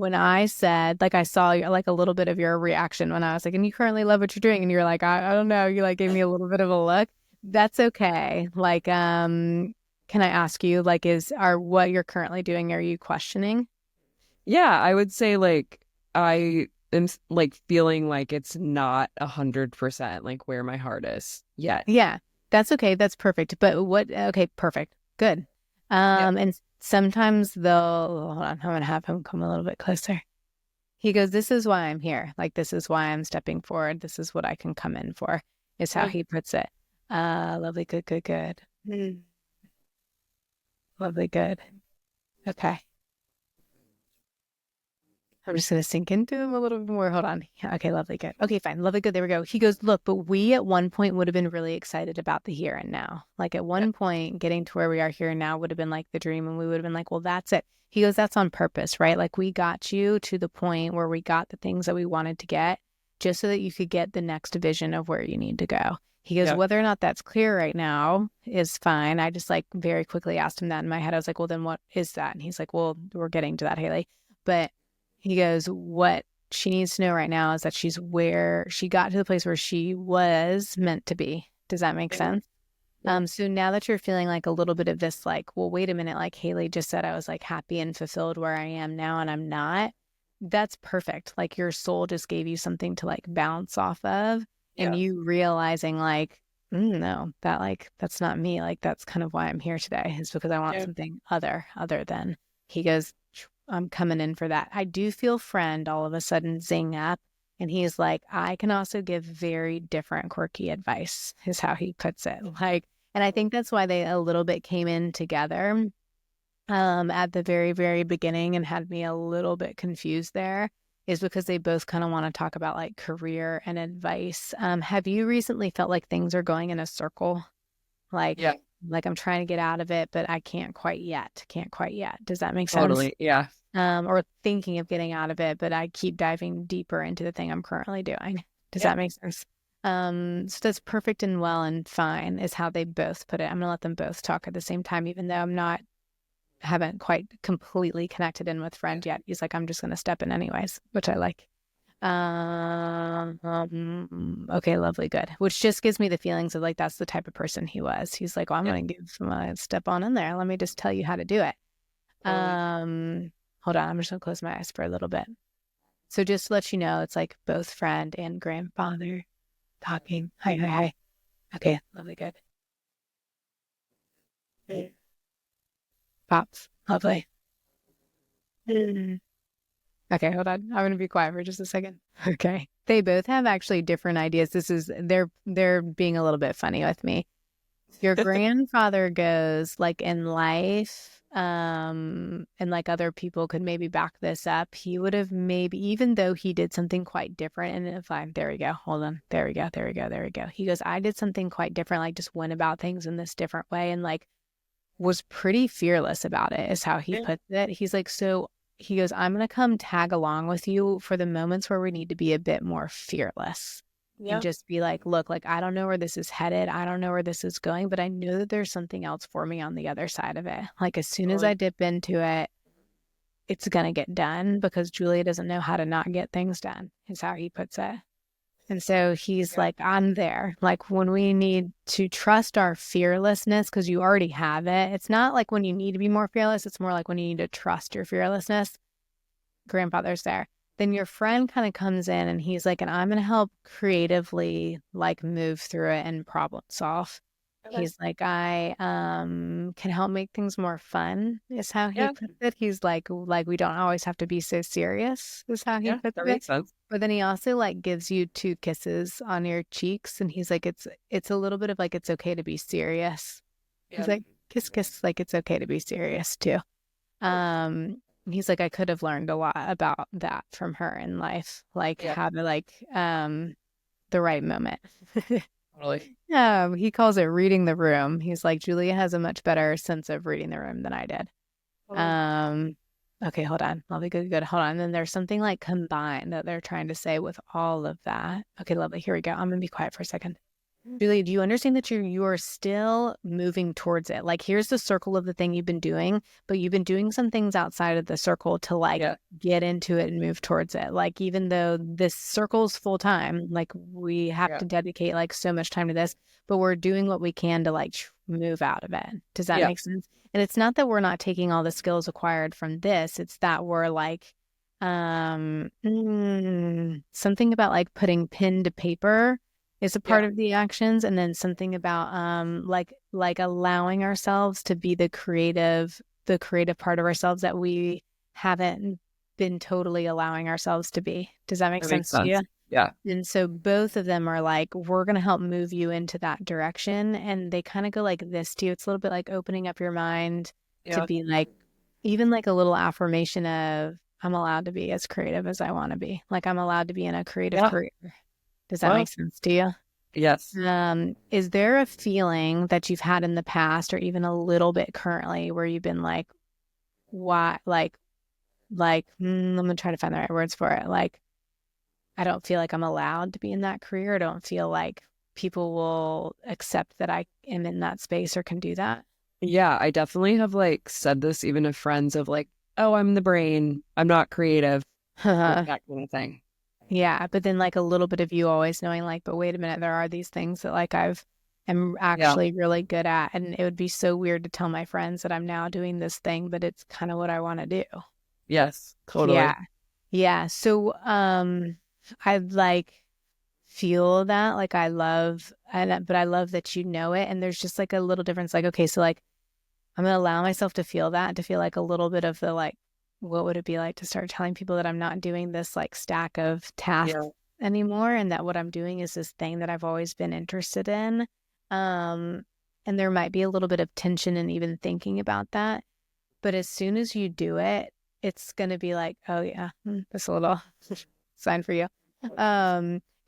Speaker 1: when I said, like I saw like a little bit of your reaction when I was like, and you currently love what you're doing, and you're like, I don't know, you like gave me a little bit of a look. That's okay. Like, can I ask you, like, are what you're currently doing, are you questioning?
Speaker 2: Yeah, I would say like I am like feeling like it's not 100% like where my heart is yet.
Speaker 1: Yeah, that's okay. That's perfect. But okay, perfect. Good.
Speaker 2: Yeah.
Speaker 1: And sometimes they'll, hold on, I'm gonna have him come a little bit closer. He goes, this is why I'm here. Like, this is why I'm stepping forward. This is what I can come in for, is how
Speaker 2: Yeah.
Speaker 1: he puts it. Lovely, good, good, good. Lovely, good. Okay. I'm just going to sink into him a little bit more. Hold on. Yeah, okay, lovely, good. Okay, fine. Lovely, good. There we go. He goes, look, but we at one point would have been really excited about the here and now. Like at
Speaker 2: Yeah.
Speaker 1: one point, getting to where we are here and now would have been like the dream. And we would have been like, well, that's it. He goes, that's on purpose, right? Like we got you to the point where we got the things that we wanted to get just so that you could get the next vision of where you need to go. He goes,
Speaker 2: Yeah.
Speaker 1: whether or not that's clear right now is fine. I just like very quickly asked him that in my head. I was like, well, then what is that? And he's like, well, we're getting to that, Haley. But he goes, what she needs to know right now is that she's where she got to the place where she was meant to be. Does that make
Speaker 2: Yeah.
Speaker 1: sense?
Speaker 2: Yeah.
Speaker 1: So now that you're feeling like a little bit of this, like, well, wait a minute, like Haley just said, I was like happy and fulfilled where I am now and I'm not. That's perfect. Like your soul just gave you something to like bounce off of, and
Speaker 2: Yeah.
Speaker 1: you realizing like, no, that like that's not me. Like that's kind of why I'm here today, is because I want
Speaker 2: Yeah.
Speaker 1: something other than. He goes, I'm coming in for that. I do feel friend all of a sudden zing up. And he's like, I can also give very different quirky advice, is how he puts it. Like, and I think that's why they a little bit came in together at the very, very beginning and had me a little bit confused there, is because they both kind of want to talk about like career and advice. Have you recently felt like things are going in a circle?
Speaker 2: Yeah.
Speaker 1: Like I'm trying to get out of it, but I can't quite yet. Can't quite yet. Does that make sense?
Speaker 2: Totally. Yeah.
Speaker 1: Or thinking of getting out of it, but I keep diving deeper into the thing I'm currently doing. Does
Speaker 2: Yeah.
Speaker 1: that make sense? So that's perfect and well and fine is how they both put it. I'm gonna let them both talk at the same time, even though haven't quite completely connected in with friend yet. He's like, I'm just gonna step in anyways, which I like. Okay, lovely, good. Which just gives me the feelings of like that's the type of person he was. He's like, well, I'm
Speaker 2: Yeah.
Speaker 1: gonna give my step on in there. Let me just tell you how to do it.
Speaker 2: Totally.
Speaker 1: Hold on, I'm just gonna close my eyes for a little bit. So just to let you know, it's like both friend and grandfather talking. Hi, hi, hi. Okay, lovely, good. Pops, lovely. Okay, hold on. I'm gonna be quiet for just a second. Okay. They both have actually different ideas. They're being a little bit funny with me. Your grandfather goes like in life, and like other people could maybe back this up. He would have maybe, even though he did something quite different, and if I'm there we go, hold on, there we go, there we go, there we go. He goes, I did something quite different, like just went about things in this different way, and like was pretty fearless about it, is how he
Speaker 2: Yeah.
Speaker 1: puts it. He's like, so he goes, I'm going to come tag along with you for the moments where we need to be a bit more fearless and
Speaker 2: Yeah.
Speaker 1: just be like, look, like, I don't know where this is headed. I don't know where this is going, but I know that there's something else for me on the other side of it. Like, as soon as I
Speaker 2: Totally.
Speaker 1: dip into it, it's going to get done because Julia doesn't know how to not get things done, is how he puts it. And so he's
Speaker 2: Yeah.
Speaker 1: like, I'm there. Like when we need to trust our fearlessness, because you already have it. It's not like when you need to be more fearless. It's more like when you need to trust your fearlessness. Grandfather's there. Then your friend kind of comes in and he's like, and I'm going to help creatively like move through it and problem solve.
Speaker 2: Okay.
Speaker 1: He's like, I can help make things more fun, is how he
Speaker 2: Yeah.
Speaker 1: puts it. He's like we don't always have to be so serious, is how he
Speaker 2: Yeah.
Speaker 1: puts
Speaker 2: That
Speaker 1: it.
Speaker 2: makes sense.
Speaker 1: But then he also like gives you 2 kisses on your cheeks, and he's like, it's a little bit of like it's okay to be serious. He's
Speaker 2: Yeah.
Speaker 1: like, kiss, kiss, like it's okay to be serious too. Um, he's like, I could have learned a lot about that from her in life, like
Speaker 2: Yeah.
Speaker 1: how to like the right moment.
Speaker 2: Totally.
Speaker 1: He calls it reading the room. He's like, Julia has a much better sense of reading the room than I did.
Speaker 2: Totally.
Speaker 1: Um, okay, hold on. Lovely, good, good. Hold on. And then there's something like combined that they're trying to say with all of that. Okay, lovely. Here we go. I'm gonna be quiet for a second. Julia, do you understand that you are still moving towards it? Like, here's the circle of the thing you've been doing, but you've been doing some things outside of the circle to like
Speaker 2: Yeah.
Speaker 1: get into it and move towards it. Like, even though this circle's full time, like we have
Speaker 2: Yeah.
Speaker 1: to dedicate like so much time to this, but we're doing what we can to like move out of it. Does that
Speaker 2: Yeah.
Speaker 1: make sense? And it's not that we're not taking all the skills acquired from this, it's that we're like, something about like putting pen to paper is a part
Speaker 2: Yeah.
Speaker 1: of the actions, and then something about like allowing ourselves to be the creative part of ourselves that we haven't been totally allowing ourselves to be. Does that make
Speaker 2: That makes
Speaker 1: sense to you?
Speaker 2: sense. Yeah.
Speaker 1: And so both of them are like, we're going to help move you into that direction, and they kind of go like this too. It's a little bit like opening up your mind to
Speaker 2: Yeah.
Speaker 1: be like, even like a little affirmation of, I'm allowed to be as creative as I want to be. Like I'm allowed to be in a creative
Speaker 2: Yeah.
Speaker 1: career. Does that
Speaker 2: Well,
Speaker 1: make sense to you?
Speaker 2: yes.
Speaker 1: Is there a feeling that you've had in the past or even a little bit currently where you've been like, why, I'm gonna try to find the right words for it. Like, I don't feel like I'm allowed to be in that career. I don't feel like people will accept that I am in that space or can do that.
Speaker 2: Yeah. I definitely have like said this even to friends of like, oh, I'm the brain. I'm not creative. Like that kind of thing.
Speaker 1: Yeah, but then like a little bit of you always knowing like, but wait a minute, there are these things that like am
Speaker 2: Yeah.
Speaker 1: actually really good at, and it would be so weird to tell my friends that I'm now doing this thing, but it's kind of what I want to do.
Speaker 2: Yes. Totally.
Speaker 1: Yeah. Yeah. So I like feel that like I love and but I love that you know it, and there's just like a little difference like okay, so like I'm gonna allow myself to feel that, to feel like a little bit of the like, what would it be like to start telling people that I'm not doing this like stack of tasks
Speaker 2: Yeah.
Speaker 1: anymore, and that what I'm doing is this thing that I've always been interested in. Um, and there might be a little bit of tension in even thinking about that. But as soon as you do it, it's gonna be like, oh yeah, that's a little sign for you.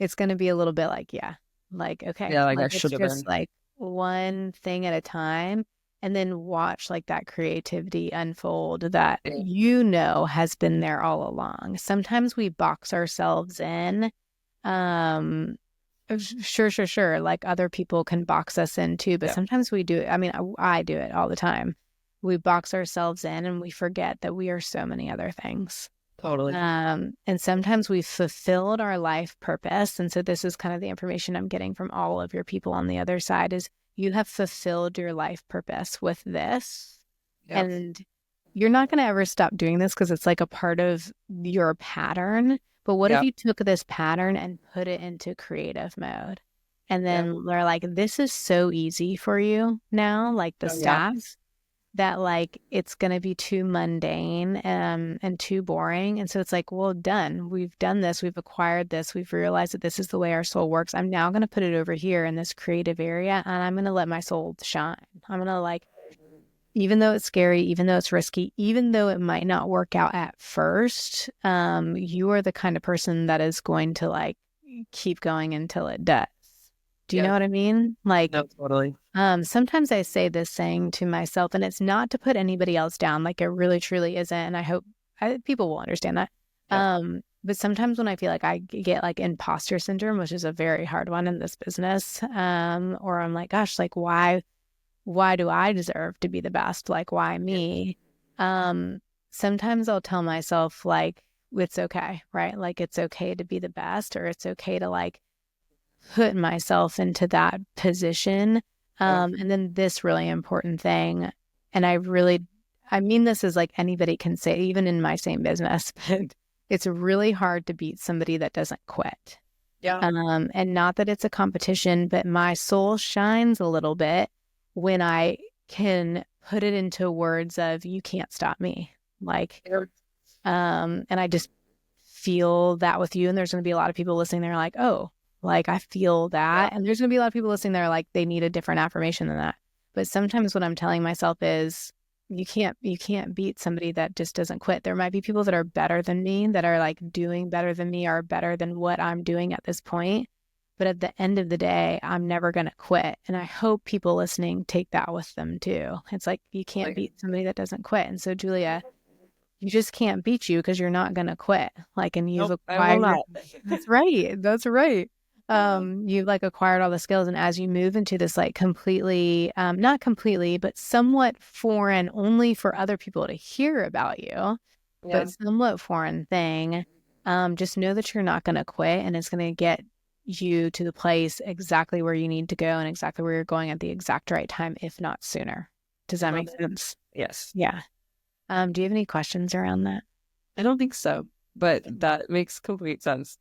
Speaker 1: It's gonna be a little bit like, yeah, like okay,
Speaker 2: Yeah. Like I
Speaker 1: like it's
Speaker 2: should have
Speaker 1: just
Speaker 2: been.
Speaker 1: like one thing at a time, and then watch like that creativity unfold that
Speaker 2: Yeah.
Speaker 1: you know has been there all along. Sometimes we box ourselves in. Um, sure. Like other people can box us in too, but
Speaker 2: Yeah.
Speaker 1: sometimes we do it. I mean, I do it all the time. We box ourselves in and we forget that we are so many other things.
Speaker 2: Totally.
Speaker 1: And sometimes we've fulfilled our life purpose. And so this is kind of the information I'm getting from all of your people on the other side is you have fulfilled your life purpose with this.
Speaker 2: Yeah.
Speaker 1: And you're not going to ever stop doing this because it's like a part of your pattern. But what if
Speaker 2: Yeah.
Speaker 1: you took this pattern and put it into creative mode? And
Speaker 2: Yeah.
Speaker 1: then they're like, this is so easy for you now, like the
Speaker 2: Oh, yeah.
Speaker 1: staff, that like it's going to be too mundane and too boring. And so it's like, well, done. We've done this. We've acquired this. We've realized that this is the way our soul works. I'm now going to put it over here in this creative area, and I'm going to let my soul shine. I'm going to like, even though it's scary, even though it's risky, even though it might not work out at first, you are the kind of person that is going to like keep going until it does. Do you know what I mean? Like,
Speaker 2: No, totally.
Speaker 1: sometimes I say this saying to myself, and it's not to put anybody else down. Like, it really, truly isn't. And I hope people will understand that.
Speaker 2: Yeah.
Speaker 1: But sometimes when I feel like I get like imposter syndrome, which is a very hard one in this business, or I'm like, gosh, like, why do I deserve to be the best? Like, why me? Sometimes I'll tell myself, like, it's okay, right? Like, it's okay to be the best, or it's okay to like put myself into that position. And then this really important thing, and I mean this as like anybody can say, even in my same business, but it's really hard to beat somebody that doesn't quit.
Speaker 2: Yeah.
Speaker 1: And not that it's a competition, but my soul shines a little bit when I can put it into words of, you can't stop me. Like, and I just feel that with you. And there's going to be a lot of people listening there like, oh, like I feel that. And there's going to be a lot of people listening there like they need a different affirmation than that. But sometimes what I'm telling myself is, you can't beat somebody that just doesn't quit. There might be people that are better than me, that are like doing better than me, or better than what I'm doing at this point. But at the end of the day, I'm never going to quit. And I hope people listening take that with them too. It's like, you can't beat somebody that doesn't quit. And so, Julia, you just can't beat you because you're not going to quit. Like, and you've
Speaker 2: Nope, I will
Speaker 1: acquired,
Speaker 2: not.
Speaker 1: that's right. That's right. You've like acquired all the skills. And as you move into this, like completely, not completely, but somewhat foreign only for other people to hear about you, but somewhat foreign thing, just know that you're not going to quit, and it's going to get you to the place exactly where you need to go and exactly where you're going at the exact right time, if not sooner. Does that make sense?
Speaker 2: Yes.
Speaker 1: Yeah. Do you have any questions around that?
Speaker 2: I don't think so, but that makes complete sense.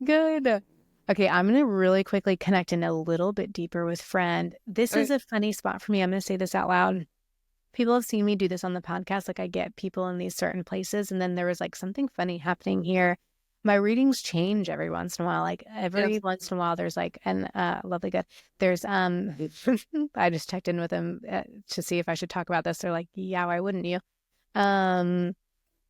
Speaker 1: Good. Okay, I'm going to really quickly connect in a little bit deeper with friend. This is a funny spot for me. I'm going to say this out loud. People have seen me do this on the podcast. Like, I get people in these certain places, and then there was like something funny happening here. My readings change every once in a while. Like every once in a while, there's like, and lovely good. There's I just checked in with them to see if I should talk about this. They're like, yeah, why wouldn't you?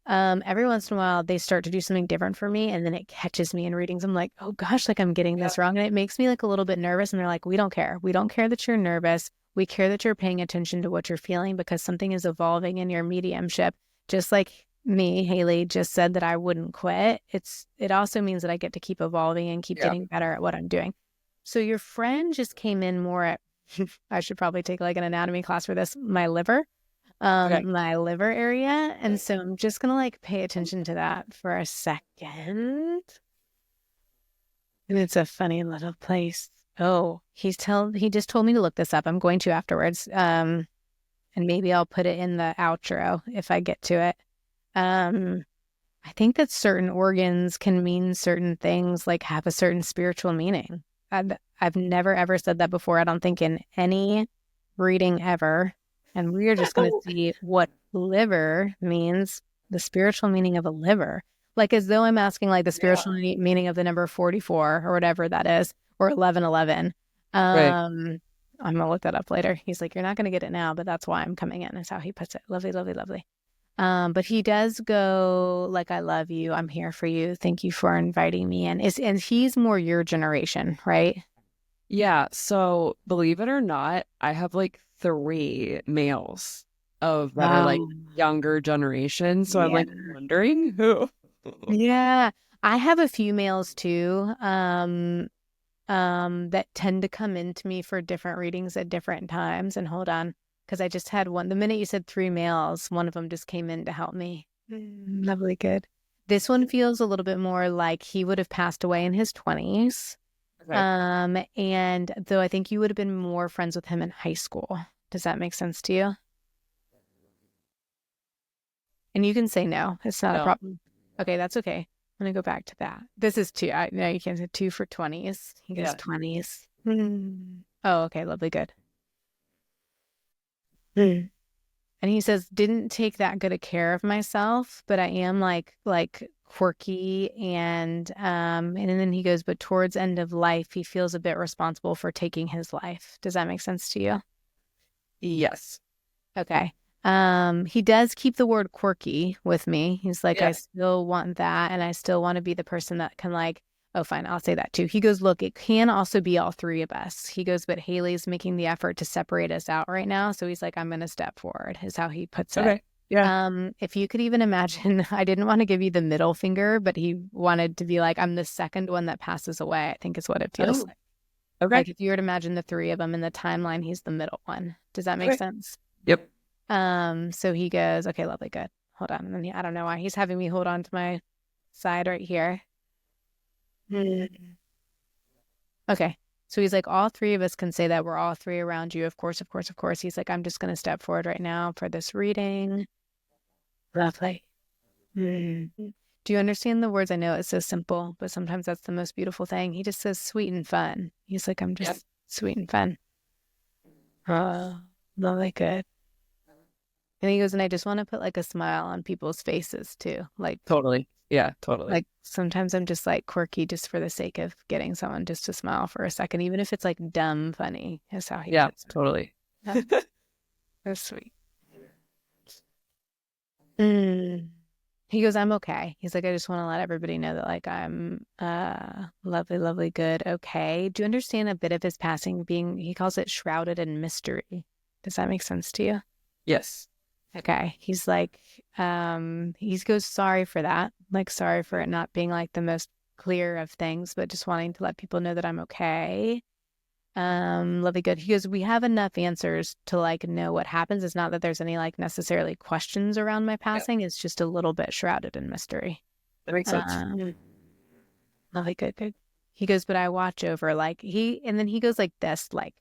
Speaker 1: Every once in a while they start to do something different for me, and then it catches me in readings. I'm like, oh gosh, like I'm getting this wrong. And it makes me like a little bit nervous. And they're like, we don't care. We don't care that you're nervous. We care that you're paying attention to what you're feeling, because something is evolving in your mediumship. Just like me, Haley just said that I wouldn't quit. It also means that I get to keep evolving and keep getting better at what I'm doing. So your friend just came in more at, I should probably take like an anatomy class for this, my liver. My liver area. And so I'm just going to like pay attention to that for a second. And it's a funny little place. Oh, he just told me to look this up. I'm going to afterwards. And maybe I'll put it in the outro if I get to it. I think that certain organs can mean certain things, like have a certain spiritual meaning. I've never ever said that before. I don't think in any reading ever. And we are just going to see what liver means, the spiritual meaning of a liver. Like as though I'm asking like the spiritual meaning of the number 44 or whatever that is, or 1111. I'm going to look that up later. He's like, you're not going to get it now, but that's why I'm coming in, is how he puts it. Lovely, lovely, lovely. But he does go like, I love you. I'm here for you. Thank you for inviting me in. And he's more your generation, right?
Speaker 2: Yeah. So believe it or not, I have like 3 males that are like younger generation. So I'm like wondering who.
Speaker 1: Yeah. I have a few males too, that tend to come into me for different readings at different times. And hold on, because I just had one. The minute you said 3 males, one of them just came in to help me. Lovely, good. This one feels a little bit more like he would have passed away in his 20s.
Speaker 2: Okay.
Speaker 1: And though I think you would have been more friends with him in high school. Does that make sense to you? And you can say no. It's not a problem. Okay, that's okay. I'm going to go back to that. This is 2. No, you can't say 2 for 20s. He goes 20s. Oh, okay. Lovely. Good. And he says, didn't take that good a care of myself, but I am like quirky. And then he goes, but towards end of life, he feels a bit responsible for taking his life. Does that make sense to you?
Speaker 2: Yes.
Speaker 1: Okay. He does keep the word quirky with me. He's like, I still want that. And I still want to be the person that can like oh, fine, I'll say that too. He goes, look, it can also be all three of us. He goes, but Haley's making the effort to separate us out right now. So he's like, I'm going to step forward, is how he puts it.
Speaker 2: Okay. Yeah.
Speaker 1: If you could even imagine, I didn't want to give you the middle finger, but he wanted to be like, I'm the second one that passes away, I think is what it feels like.
Speaker 2: Okay.
Speaker 1: Like if you were to imagine the three of them in the timeline, he's the middle one. Does that make sense?
Speaker 2: Yep.
Speaker 1: So he goes, okay, lovely, good. Hold on. And then I don't know why he's having me hold on to my side right here. Okay. So he's like, all three of us can say that we're all three around you. Of course, of course, of course. He's like, I'm just going to step forward right now for this reading. Lovely. Do you understand the words? I know it's so simple, but sometimes that's the most beautiful thing. He just says sweet and fun. He's like, I'm just sweet and fun. Oh, lovely, good. And he goes, and I just want to put like a smile on people's faces too. Like,
Speaker 2: totally. Yeah, totally.
Speaker 1: Like sometimes I'm just like quirky just for the sake of getting someone just to smile for a second, even if it's like dumb funny, is how he puts it.
Speaker 2: Totally.
Speaker 1: That's sweet. He goes, I'm okay. He's like, I just want to let everybody know that like I'm lovely, lovely, good, okay. Do you understand a bit of his passing being, he calls it shrouded in mystery. Does that make sense to you?
Speaker 2: Yes.
Speaker 1: Okay. He's like, he goes, sorry for that. Like, sorry for it not being like the most clear of things, but just wanting to let people know that I'm okay. Lovely, good. He goes, we have enough answers to like know what happens. It's not that there's any like necessarily questions around my passing. It's just a little bit shrouded in mystery.
Speaker 2: That makes sense.
Speaker 1: Lovely, good, good. He goes, but I watch over like and then he goes like this, like,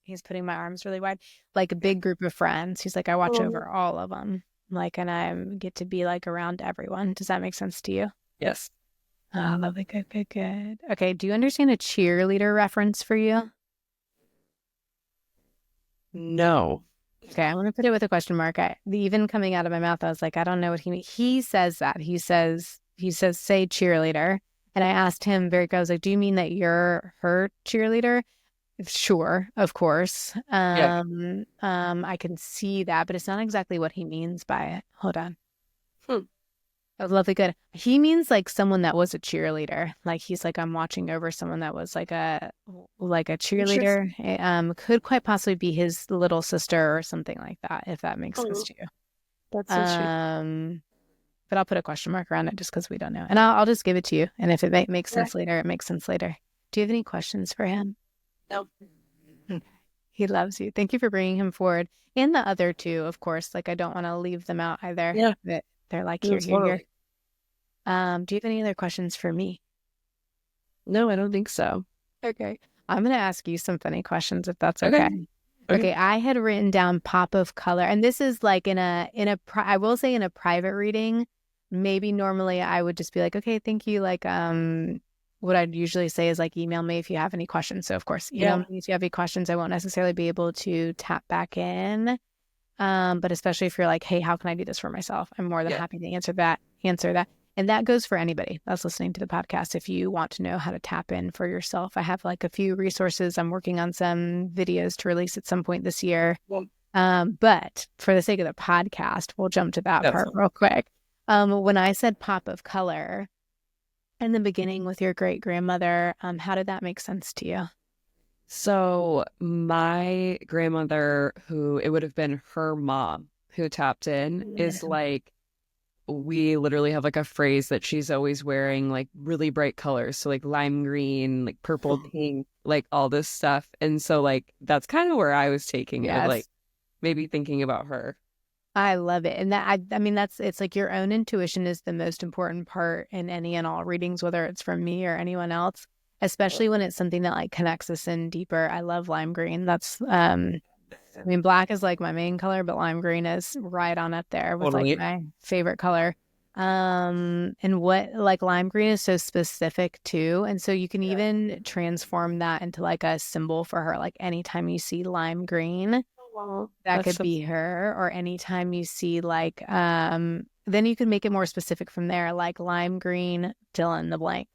Speaker 1: he's putting my arms really wide, like a big group of friends. He's like, I watch over all of them. Like, and I get to be like around everyone. Does that make sense to you?
Speaker 2: Yes.
Speaker 1: Oh, lovely. Good, good, good. Okay. Do you understand a cheerleader reference for you?
Speaker 2: No.
Speaker 1: Okay. I'm going to put it with a question mark. Even coming out of my mouth, I was like, I don't know what he means. He says that. He says, say cheerleader. And I asked him I was like, do you mean that you're her cheerleader? Sure, of course. I can see that, but it's not exactly what he means by it. Hold on. That was lovely, good. He means like someone that was a cheerleader. Like he's like, I'm watching over someone that was like a cheerleader. Could quite possibly be his little sister or something like that, if that makes sense to you.
Speaker 2: That's so sweet.
Speaker 1: But I'll put a question mark around it just because we don't know. And I'll just give it to you. And if it makes sense later, it makes sense later. Do you have any questions for him?
Speaker 2: No.
Speaker 1: He loves you. Thank you for bringing him forward. And the other two, of course. Like, I don't want to leave them out either.
Speaker 2: Yeah.
Speaker 1: They're like, here. Do you have any other questions for me?
Speaker 2: No, I don't think so.
Speaker 1: Okay. I'm going to ask you some funny questions if that's okay. Okay. I had written down pop of color. And this is like I will say in a private reading, maybe normally I would just be like, okay, thank you. Like, what I'd usually say is like, email me if you have any questions. So of course, email me if you have any questions. I won't necessarily be able to tap back in. But especially if you're like, hey, how can I do this for myself? I'm more than happy to answer that. And that goes for anybody that's listening to the podcast. If you want to know how to tap in for yourself, I have like a few resources. I'm working on some videos to release at some point this year. But for the sake of the podcast, we'll jump to that part real quick. When I said pop of color, in the beginning with your great grandmother, how did that make sense to you?
Speaker 2: So my grandmother, who it would have been her mom who tapped in, is like, we literally have like a phrase that she's always wearing like really bright colors. So like lime green, like purple, pink, like all this stuff. And so like, that's kind of where I was taking it, like maybe thinking about her.
Speaker 1: I love it. And that, I mean, it's like your own intuition is the most important part in any and all readings, whether it's from me or anyone else, especially when it's something that like connects us in deeper. I love lime green. That's, I mean, black is like my main color, but lime green is right on up there with like my favorite color. And what like lime green is so specific too. And so you can even transform that into like a symbol for her. Like anytime you see lime green, that could be her. Or anytime you see like, then you can make it more specific from there, like lime green, fill in the blank.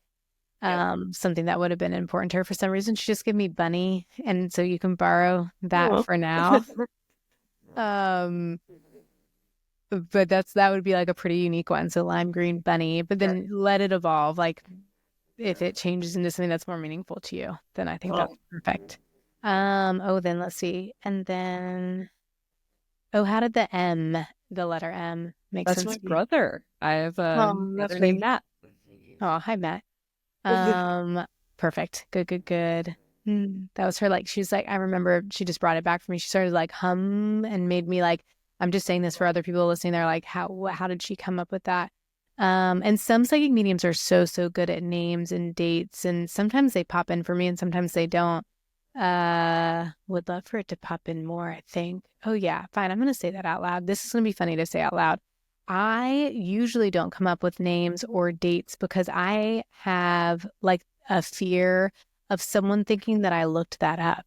Speaker 1: Something that would have been important to her for some reason. She just gave me bunny, and so you can borrow that for now. But that would be like a pretty unique one. So lime green bunny, but then let it evolve. Like if it changes into something that's more meaningful to you, then I think that's
Speaker 2: Oh,
Speaker 1: perfect. Then let's see. And then, how did the letter M make
Speaker 2: that's
Speaker 1: sense
Speaker 2: my
Speaker 1: to you?
Speaker 2: brother. I have
Speaker 1: Oh,
Speaker 2: brother named
Speaker 1: lovely.
Speaker 2: Matt.
Speaker 1: Oh, hi, Matt. Perfect. Good, good, good. That was her, like, she was like, I remember she just brought it back for me. She started like hum and made me like, I'm just saying this for other people listening. They're like, how did she come up with that? And some psychic mediums are so, so good at names and dates, and sometimes they pop in for me and sometimes they don't. Would love for it to pop in more, I think. Oh yeah, fine. I'm gonna say that out loud. This is gonna be funny to say out loud. I usually don't come up with names or dates because I have like a fear of someone thinking that I looked that up.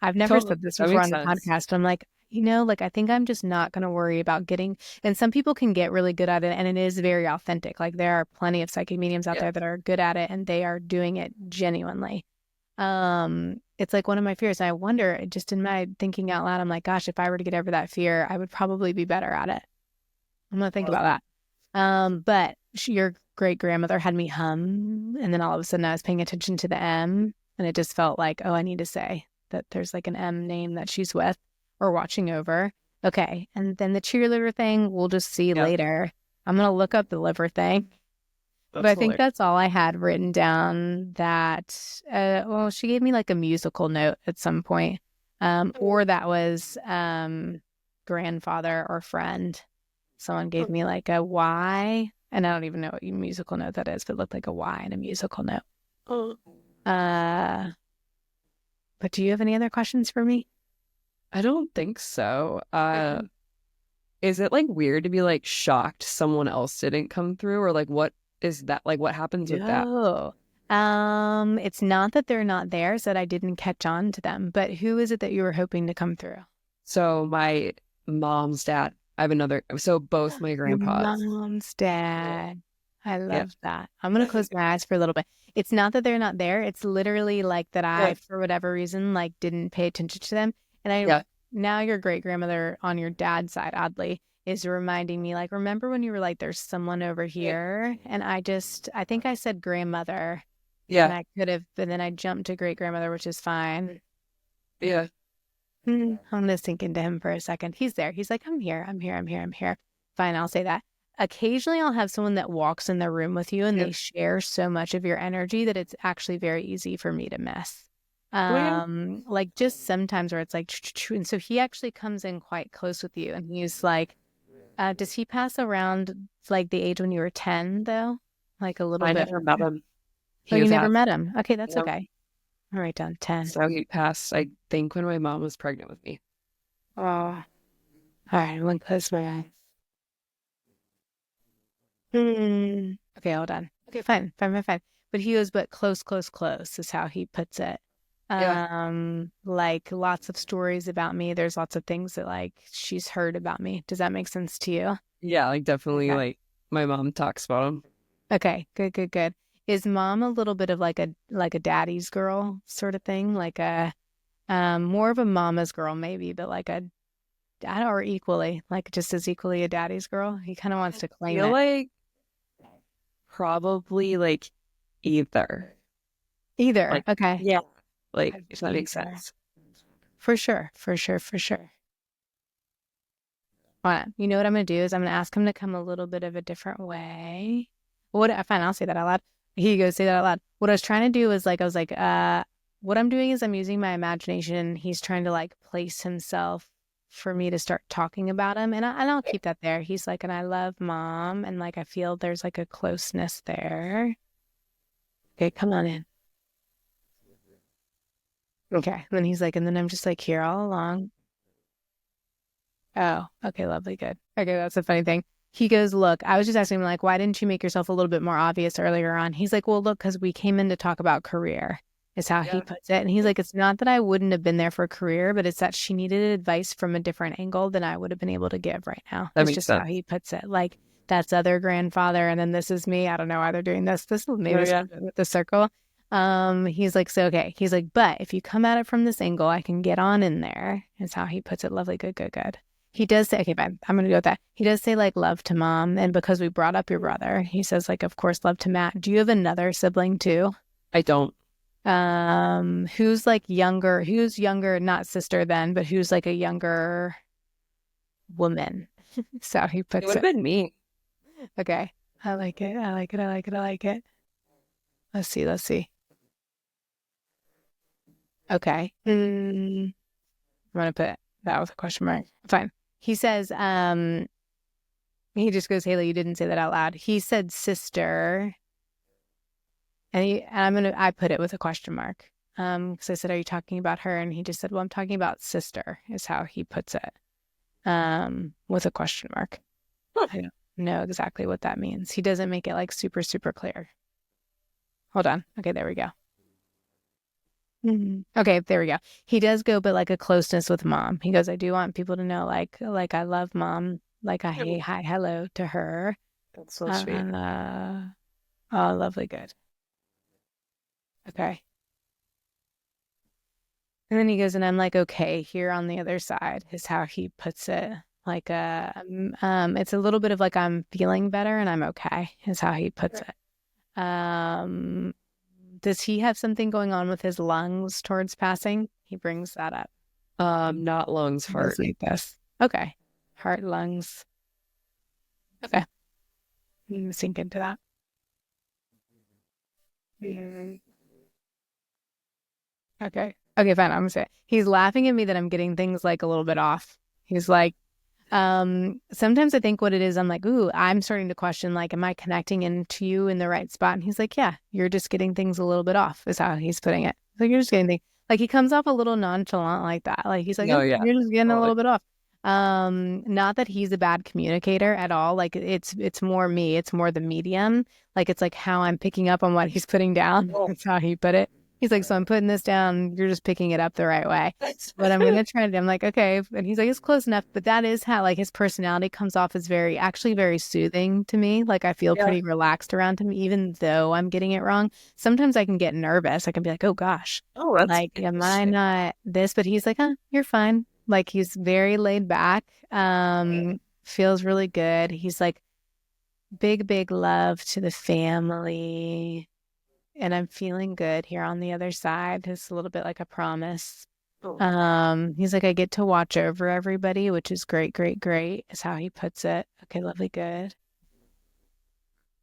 Speaker 1: I've never
Speaker 2: Totally.
Speaker 1: said this
Speaker 2: That
Speaker 1: before
Speaker 2: makes
Speaker 1: on the
Speaker 2: sense.
Speaker 1: podcast, but I'm like, like I think I'm just not going to worry about getting, and some people can get really good at it and it is very authentic. Like there are plenty of psychic mediums out
Speaker 2: Yeah.
Speaker 1: there that are good at it and they are doing it genuinely. It's like one of my fears. And I wonder, just in my thinking out loud, I'm like, gosh, if I were to get over that fear, I would probably be better at it. I'm gonna think about that. But your great grandmother had me hum, and then all of a sudden I was paying attention to the M, and it just felt like, oh, I need to say that there's like an M name that she's with or watching over. Okay, and then the cheerleader thing, we'll just see
Speaker 2: Yeah.
Speaker 1: later. I'm gonna look up the liver thing, but
Speaker 2: That's
Speaker 1: I think
Speaker 2: hilarious.
Speaker 1: that's all I had written down. That well, she gave me like a musical note at some point, or that was grandfather or friend. Someone gave me like a Y, and I don't even know what musical note that is, but it looked like a Y and a musical note.
Speaker 2: Oh.
Speaker 1: Uh, but do you have any other questions for me?
Speaker 2: I don't think so.
Speaker 1: Okay.
Speaker 2: Is it like weird to be like shocked someone else didn't come through, or like what is that? Like what happens with that?
Speaker 1: No. It's not that they're not there, it's that I didn't catch on to them. But who is it that you were hoping to come through?
Speaker 2: So my mom's dad, I have another, so both my
Speaker 1: Your
Speaker 2: grandpas.
Speaker 1: mom's dad. I
Speaker 2: Yeah.
Speaker 1: love that. I'm gonna close my eyes for a little bit. It's not that they're not there. It's literally like that I,
Speaker 2: Yeah.
Speaker 1: for whatever reason, like didn't pay attention to them. And
Speaker 2: Yeah.
Speaker 1: now your great grandmother on your dad's side, oddly, is reminding me, like, remember when you were like, there's someone over here? And I think I said grandmother, and
Speaker 2: Yeah.
Speaker 1: I could have, but then I jumped to great grandmother, which is fine.
Speaker 2: Yeah.
Speaker 1: I'm gonna sink into him for a second. He's there. He's like, I'm here. I'm here. I'm here. I'm here. Fine. I'll say that. Occasionally, I'll have someone that walks in the room with you and
Speaker 2: Yeah.
Speaker 1: they share so much of your energy that it's actually very easy for me to miss.
Speaker 2: Oh, yeah.
Speaker 1: Like just sometimes where it's like, and so he actually comes in quite close with you and he's like, does he pass around like the age when you were 10 though? Like a little
Speaker 2: I
Speaker 1: bit.
Speaker 2: never met him.
Speaker 1: Oh,
Speaker 2: He
Speaker 1: you
Speaker 2: was
Speaker 1: never
Speaker 2: at,
Speaker 1: met him. Okay, that's
Speaker 2: you know,
Speaker 1: okay. I'll write down 10.
Speaker 2: so he passed, I think, when my mom was pregnant with me.
Speaker 1: Oh, all right. I'm gonna close my eyes. Okay, hold on. Okay, fine, fine, fine, fine. But he goes, but close, close, close is how he puts it.
Speaker 2: Yeah.
Speaker 1: Like lots of stories about me. There's lots of things that like she's heard about me. Does that make sense to you?
Speaker 2: Yeah. Like definitely
Speaker 1: Okay.
Speaker 2: like my mom talks about him.
Speaker 1: Okay, good, good, good. Is mom a little bit of like a daddy's girl sort of thing? Like a more of a mama's girl maybe, but like a dad or equally, like just as equally a daddy's girl. He kind of wants to claim
Speaker 2: Feel
Speaker 1: it.
Speaker 2: like probably like either.
Speaker 1: Either.
Speaker 2: Like,
Speaker 1: Okay.
Speaker 2: yeah. Like,
Speaker 1: I'd
Speaker 2: if that makes
Speaker 1: either.
Speaker 2: sense.
Speaker 1: For sure, for sure, for sure. Hold on. You know what I'm gonna do is I'm gonna ask him to come a little bit of a different way. Fine, I'll say that out loud. He goes, say that out loud. What I was trying to do is like I was like, what I'm doing is I'm using my imagination. He's trying to like place himself for me to start talking about him. And I'll keep that there. He's like, and I love mom, and like I feel there's like a closeness there. Okay, come on in. Okay. And then he's like, and then I'm just like here all along. Oh, okay, lovely, good. Okay, that's a funny thing. He goes, look, I was just asking him, like, why didn't you make yourself a little bit more obvious earlier on? He's like, well, look, because we came in to talk about career, is how he
Speaker 2: Yeah.
Speaker 1: puts it. And he's like, it's not that I wouldn't have been there for career, but it's that she needed advice from a different angle than I would have been able to give right now.
Speaker 2: That
Speaker 1: It's
Speaker 2: makes
Speaker 1: just how
Speaker 2: sense.
Speaker 1: he puts it. Like, that's other grandfather, and then this is me. I don't know why they're doing this. Maybe
Speaker 2: Oh,
Speaker 1: this
Speaker 2: yeah.
Speaker 1: with the circle. He's like, so okay. He's like, but if you come at it from this angle, I can get on in there, is how he puts it. Lovely, good, good, good. He does say, okay, fine, I'm gonna go with that. He does say like love to mom, and because we brought up your brother, he says like, of course, love to Matt. Do you have another sibling too?
Speaker 2: I don't.
Speaker 1: Who's like younger? Who's younger? Not sister then, but who's like a younger woman? So he
Speaker 2: It
Speaker 1: puts
Speaker 2: would have
Speaker 1: it.
Speaker 2: been me.
Speaker 1: Okay, I like it. I like it. I like it. I like it. Let's see. Let's see. Okay. I'm gonna put that with a question mark. Fine. He says, he just goes, Haley, you didn't say that out loud. He said sister, and I put it with a question mark. Because I said, are you talking about her? And he just said, well, I'm talking about sister, is how he puts it. With a question mark.
Speaker 2: Huh.
Speaker 1: I don't know exactly what that means. He doesn't make it like super, super clear. Hold on. Okay, there we go. Okay, there we go. He does go, but like a closeness with mom. He goes, I do want people to know, like I love mom, like I hey, hi, hello to her.
Speaker 2: That's so sweet.
Speaker 1: Oh, lovely, good. Okay. And then he goes, and I'm like, okay, here on the other side is how he puts it. Like it's a little bit of like I'm feeling better and I'm okay, is how he puts it. Um, does he have something going on with his lungs towards passing? He brings that up.
Speaker 2: Not lungs, heart.
Speaker 1: Like this. Okay. Heart, lungs. Okay. Sink into that. Mm. Okay. Okay, fine. I'm gonna say it. He's laughing at me that I'm getting things like a little bit off. He's like, sometimes I think what it is, I'm like, ooh, I'm starting to question, like, am I connecting into you in the right spot? And he's like, yeah, you're just getting things a little bit off, is how he's putting it. Like, you're just getting things, like, he comes off a little nonchalant like that. Like, he's like,
Speaker 2: No,
Speaker 1: "Eh,
Speaker 2: yeah.
Speaker 1: you're just getting a
Speaker 2: Totally.
Speaker 1: little bit off. Not that he's a bad communicator at all. Like, it's more me, it's more the medium. Like, it's like how I'm picking up on what he's putting down.
Speaker 2: Oh.
Speaker 1: That's how he put it. He's like, so I'm putting this down. You're just picking it up the right way. But I'm gonna try to. I'm like, okay. And he's like, it's close enough. But that is how like his personality comes off as actually very soothing to me. Like I feel
Speaker 2: Yeah.
Speaker 1: pretty relaxed around him, even though I'm getting it wrong. Sometimes I can get nervous. I can be like, oh gosh,
Speaker 2: Oh, that's
Speaker 1: like am I
Speaker 2: interesting.
Speaker 1: not this? But he's like, you're fine. Like he's very laid back. Feels really good. He's like, big, big love to the family. And I'm feeling good here on the other side. It's a little bit like a promise.
Speaker 2: Oh.
Speaker 1: He's like, I get to watch over everybody, which is great, great, great, is how he puts it. Okay, lovely, good.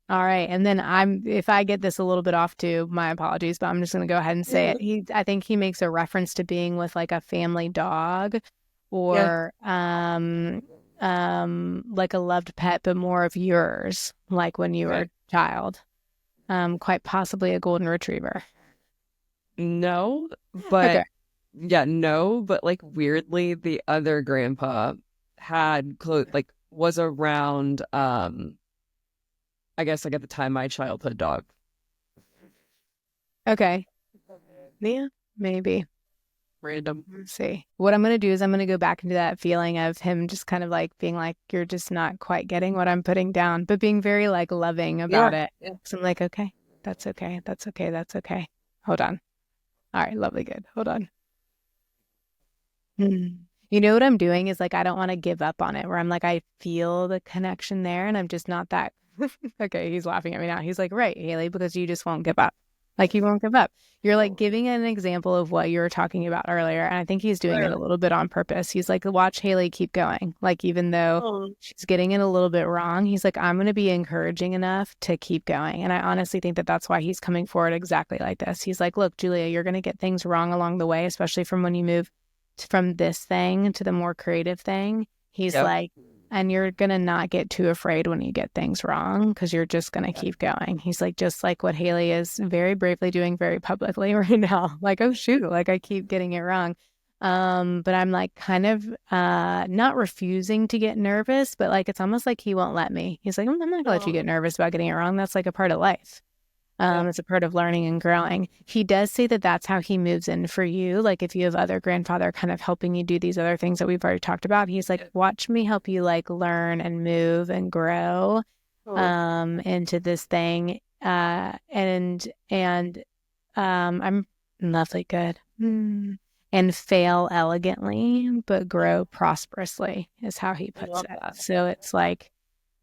Speaker 1: All right. And then if I get this a little bit off too, my apologies, but I'm just gonna go ahead and say it. I think he makes a reference to being with like a family dog
Speaker 2: Yeah.
Speaker 1: or like a loved pet, but more of yours, like when you were
Speaker 2: Okay.
Speaker 1: a child. Quite possibly a golden retriever.
Speaker 2: No,
Speaker 1: Okay.
Speaker 2: but yeah, no, but like weirdly, the other grandpa had close like was around I guess like at the time my childhood dog.
Speaker 1: Okay. Yeah, maybe.
Speaker 2: Random.
Speaker 1: Let's see. What I'm going to do is I'm going to go back into that feeling of him just kind of like being like, you're just not quite getting what I'm putting down, but being very like loving about
Speaker 2: Yeah.
Speaker 1: it.
Speaker 2: Yeah.
Speaker 1: So I'm like, okay, that's okay. That's okay. That's okay. Hold on. All right, lovely, good. Hold on. Hmm. You know what I'm doing is like, I don't want to give up on it, where I'm like, I feel the connection there and I'm just not that. Okay, he's laughing at me now. He's like, right, Haley, because you just won't give up. Like, you won't give up. You're like giving an example of what you were talking about earlier. And I think he's doing it a
Speaker 2: Clearly.
Speaker 1: little bit on purpose. He's like, watch Haley keep going. Like, even though
Speaker 2: Oh.
Speaker 1: she's getting it a little bit wrong, he's like, I'm going to be encouraging enough to keep going. And I honestly think that that's why he's coming forward exactly like this. He's like, look, Julia, you're going to get things wrong along the way, especially from when you move from this thing to the more creative thing. He's
Speaker 2: Yep.
Speaker 1: like, and you're going to not get too afraid when you get things wrong because you're just going to keep going. He's like, just like what Haley is very bravely doing very publicly right now. Like, oh, shoot, like I keep getting it wrong. But I'm like kind of not refusing to get nervous, but like it's almost like he won't let me. He's like, I'm not gonna let you get nervous about getting it wrong. That's like a part of life.
Speaker 2: Yeah.
Speaker 1: It's a part of learning and growing. He does say that that's how he moves in for you. Like if you have other grandfather kind of helping you do these other things that we've already talked about, he's like, watch me help you like learn and move and grow
Speaker 2: Oh.
Speaker 1: into this thing. And I'm lovely good. and fail elegantly, but grow prosperously is how he
Speaker 2: I
Speaker 1: puts
Speaker 2: love
Speaker 1: it.
Speaker 2: that.
Speaker 1: So it's like,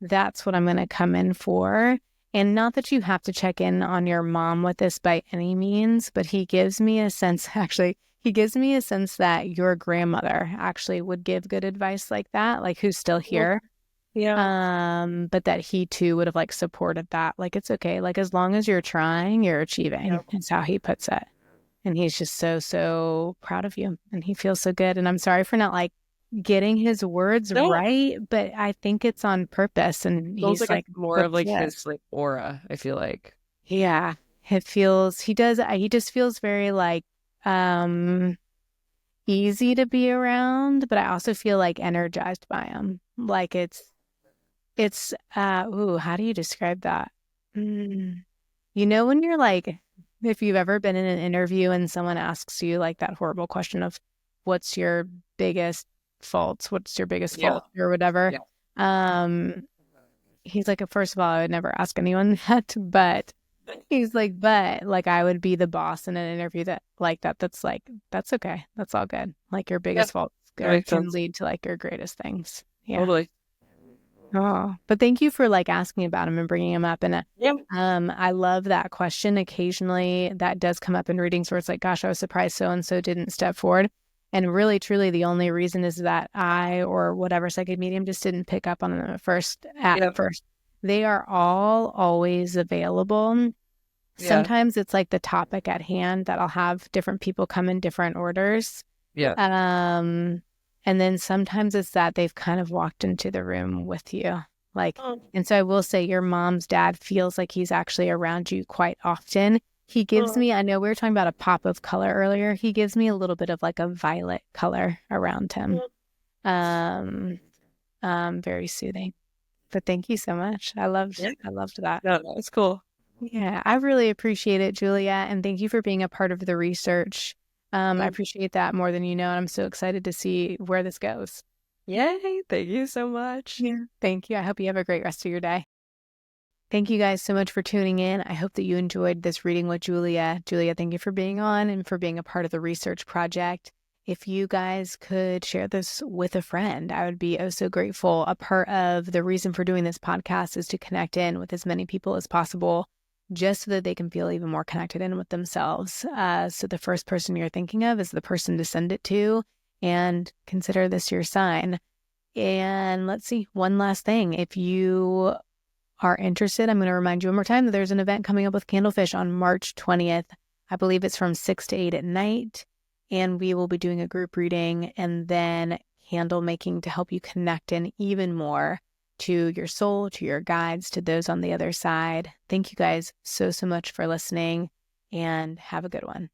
Speaker 1: that's what I'm going to come in for. And not that you have to check in on your mom with this by any means, but he gives me a sense, actually, he gives me a sense that your grandmother actually would give good advice like that, like who's still here.
Speaker 2: Yeah.
Speaker 1: But that he too would have like supported that. Like, it's okay. Like, as long as you're trying, you're achieving, is how he puts it. And he's just so, so proud of you. And he feels so good. And I'm sorry for not like getting his words
Speaker 2: No,
Speaker 1: right, but I think it's on purpose. And
Speaker 2: feels
Speaker 1: he's
Speaker 2: like
Speaker 1: like,
Speaker 2: it's more of
Speaker 1: that's
Speaker 2: like
Speaker 1: it.
Speaker 2: his like aura, I feel like.
Speaker 1: Yeah. He just feels very like, um, easy to be around, but I also feel like energized by him. Like how do you describe that? Mm. You know, when you're like, if you've ever been in an interview and someone asks you like that horrible question of what's your biggest what's your biggest
Speaker 2: Yeah.
Speaker 1: fault or whatever.
Speaker 2: Yeah.
Speaker 1: Um, he's like, first of all, I would never ask anyone that, but he's like I would be the boss in an interview that like that. That's like, that's okay. That's all good. Like your
Speaker 2: Yeah.
Speaker 1: biggest faults
Speaker 2: That makes
Speaker 1: can
Speaker 2: sense.
Speaker 1: lead to like your greatest things. Yeah.
Speaker 2: Totally.
Speaker 1: Oh, but thank you for like asking about him and bringing him up. And
Speaker 2: Yeah.
Speaker 1: I love that question. Occasionally that does come up in readings where it's like, gosh, I was surprised so and so didn't step forward. And really, truly, the only reason is that I or whatever psychic medium just didn't pick up on them at first.
Speaker 2: Yeah.
Speaker 1: They are all always available.
Speaker 2: Yeah.
Speaker 1: Sometimes it's like the topic at hand that I'll have different people come in different orders.
Speaker 2: Yeah.
Speaker 1: Um, and then sometimes it's that they've kind of walked into the room with you. Like,
Speaker 2: Oh,
Speaker 1: and so I will say your mom's dad feels like he's actually around you quite often. He gives
Speaker 2: oh,
Speaker 1: me, I know we were talking about a pop of color earlier. He gives me a little bit of like a violet color around him.
Speaker 2: oh.
Speaker 1: Um, very soothing. But thank you so much.
Speaker 2: Yeah.
Speaker 1: I loved that.
Speaker 2: No, that's cool.
Speaker 1: Yeah, I really appreciate it, Julia, and thank you for being a part of the research. I
Speaker 2: Mm.
Speaker 1: appreciate that more than you know, and I'm so excited to see where this goes.
Speaker 2: Yay. Thank you so much.
Speaker 1: Yeah. Thank you. I hope you have a great rest of your day. Thank you guys so much for tuning in. I hope that you enjoyed this reading with Julia. Julia, thank you for being on and for being a part of the research project. If you guys could share this with a friend, I would be oh so grateful. A part of the reason for doing this podcast is to connect in with as many people as possible, just so that they can feel even more connected in with themselves. So the first person you're thinking of is the person to send it to, and consider this your sign. And let's see, one last thing. If you are interested, I'm going to remind you one more time that there's an event coming up with Candlefish on March 20th. I believe it's from 6 to 8 at night. And we will be doing a group reading and then candle making to help you connect in even more to your soul, to your guides, to those on the other side. Thank you guys so, so much for listening, and have a good one.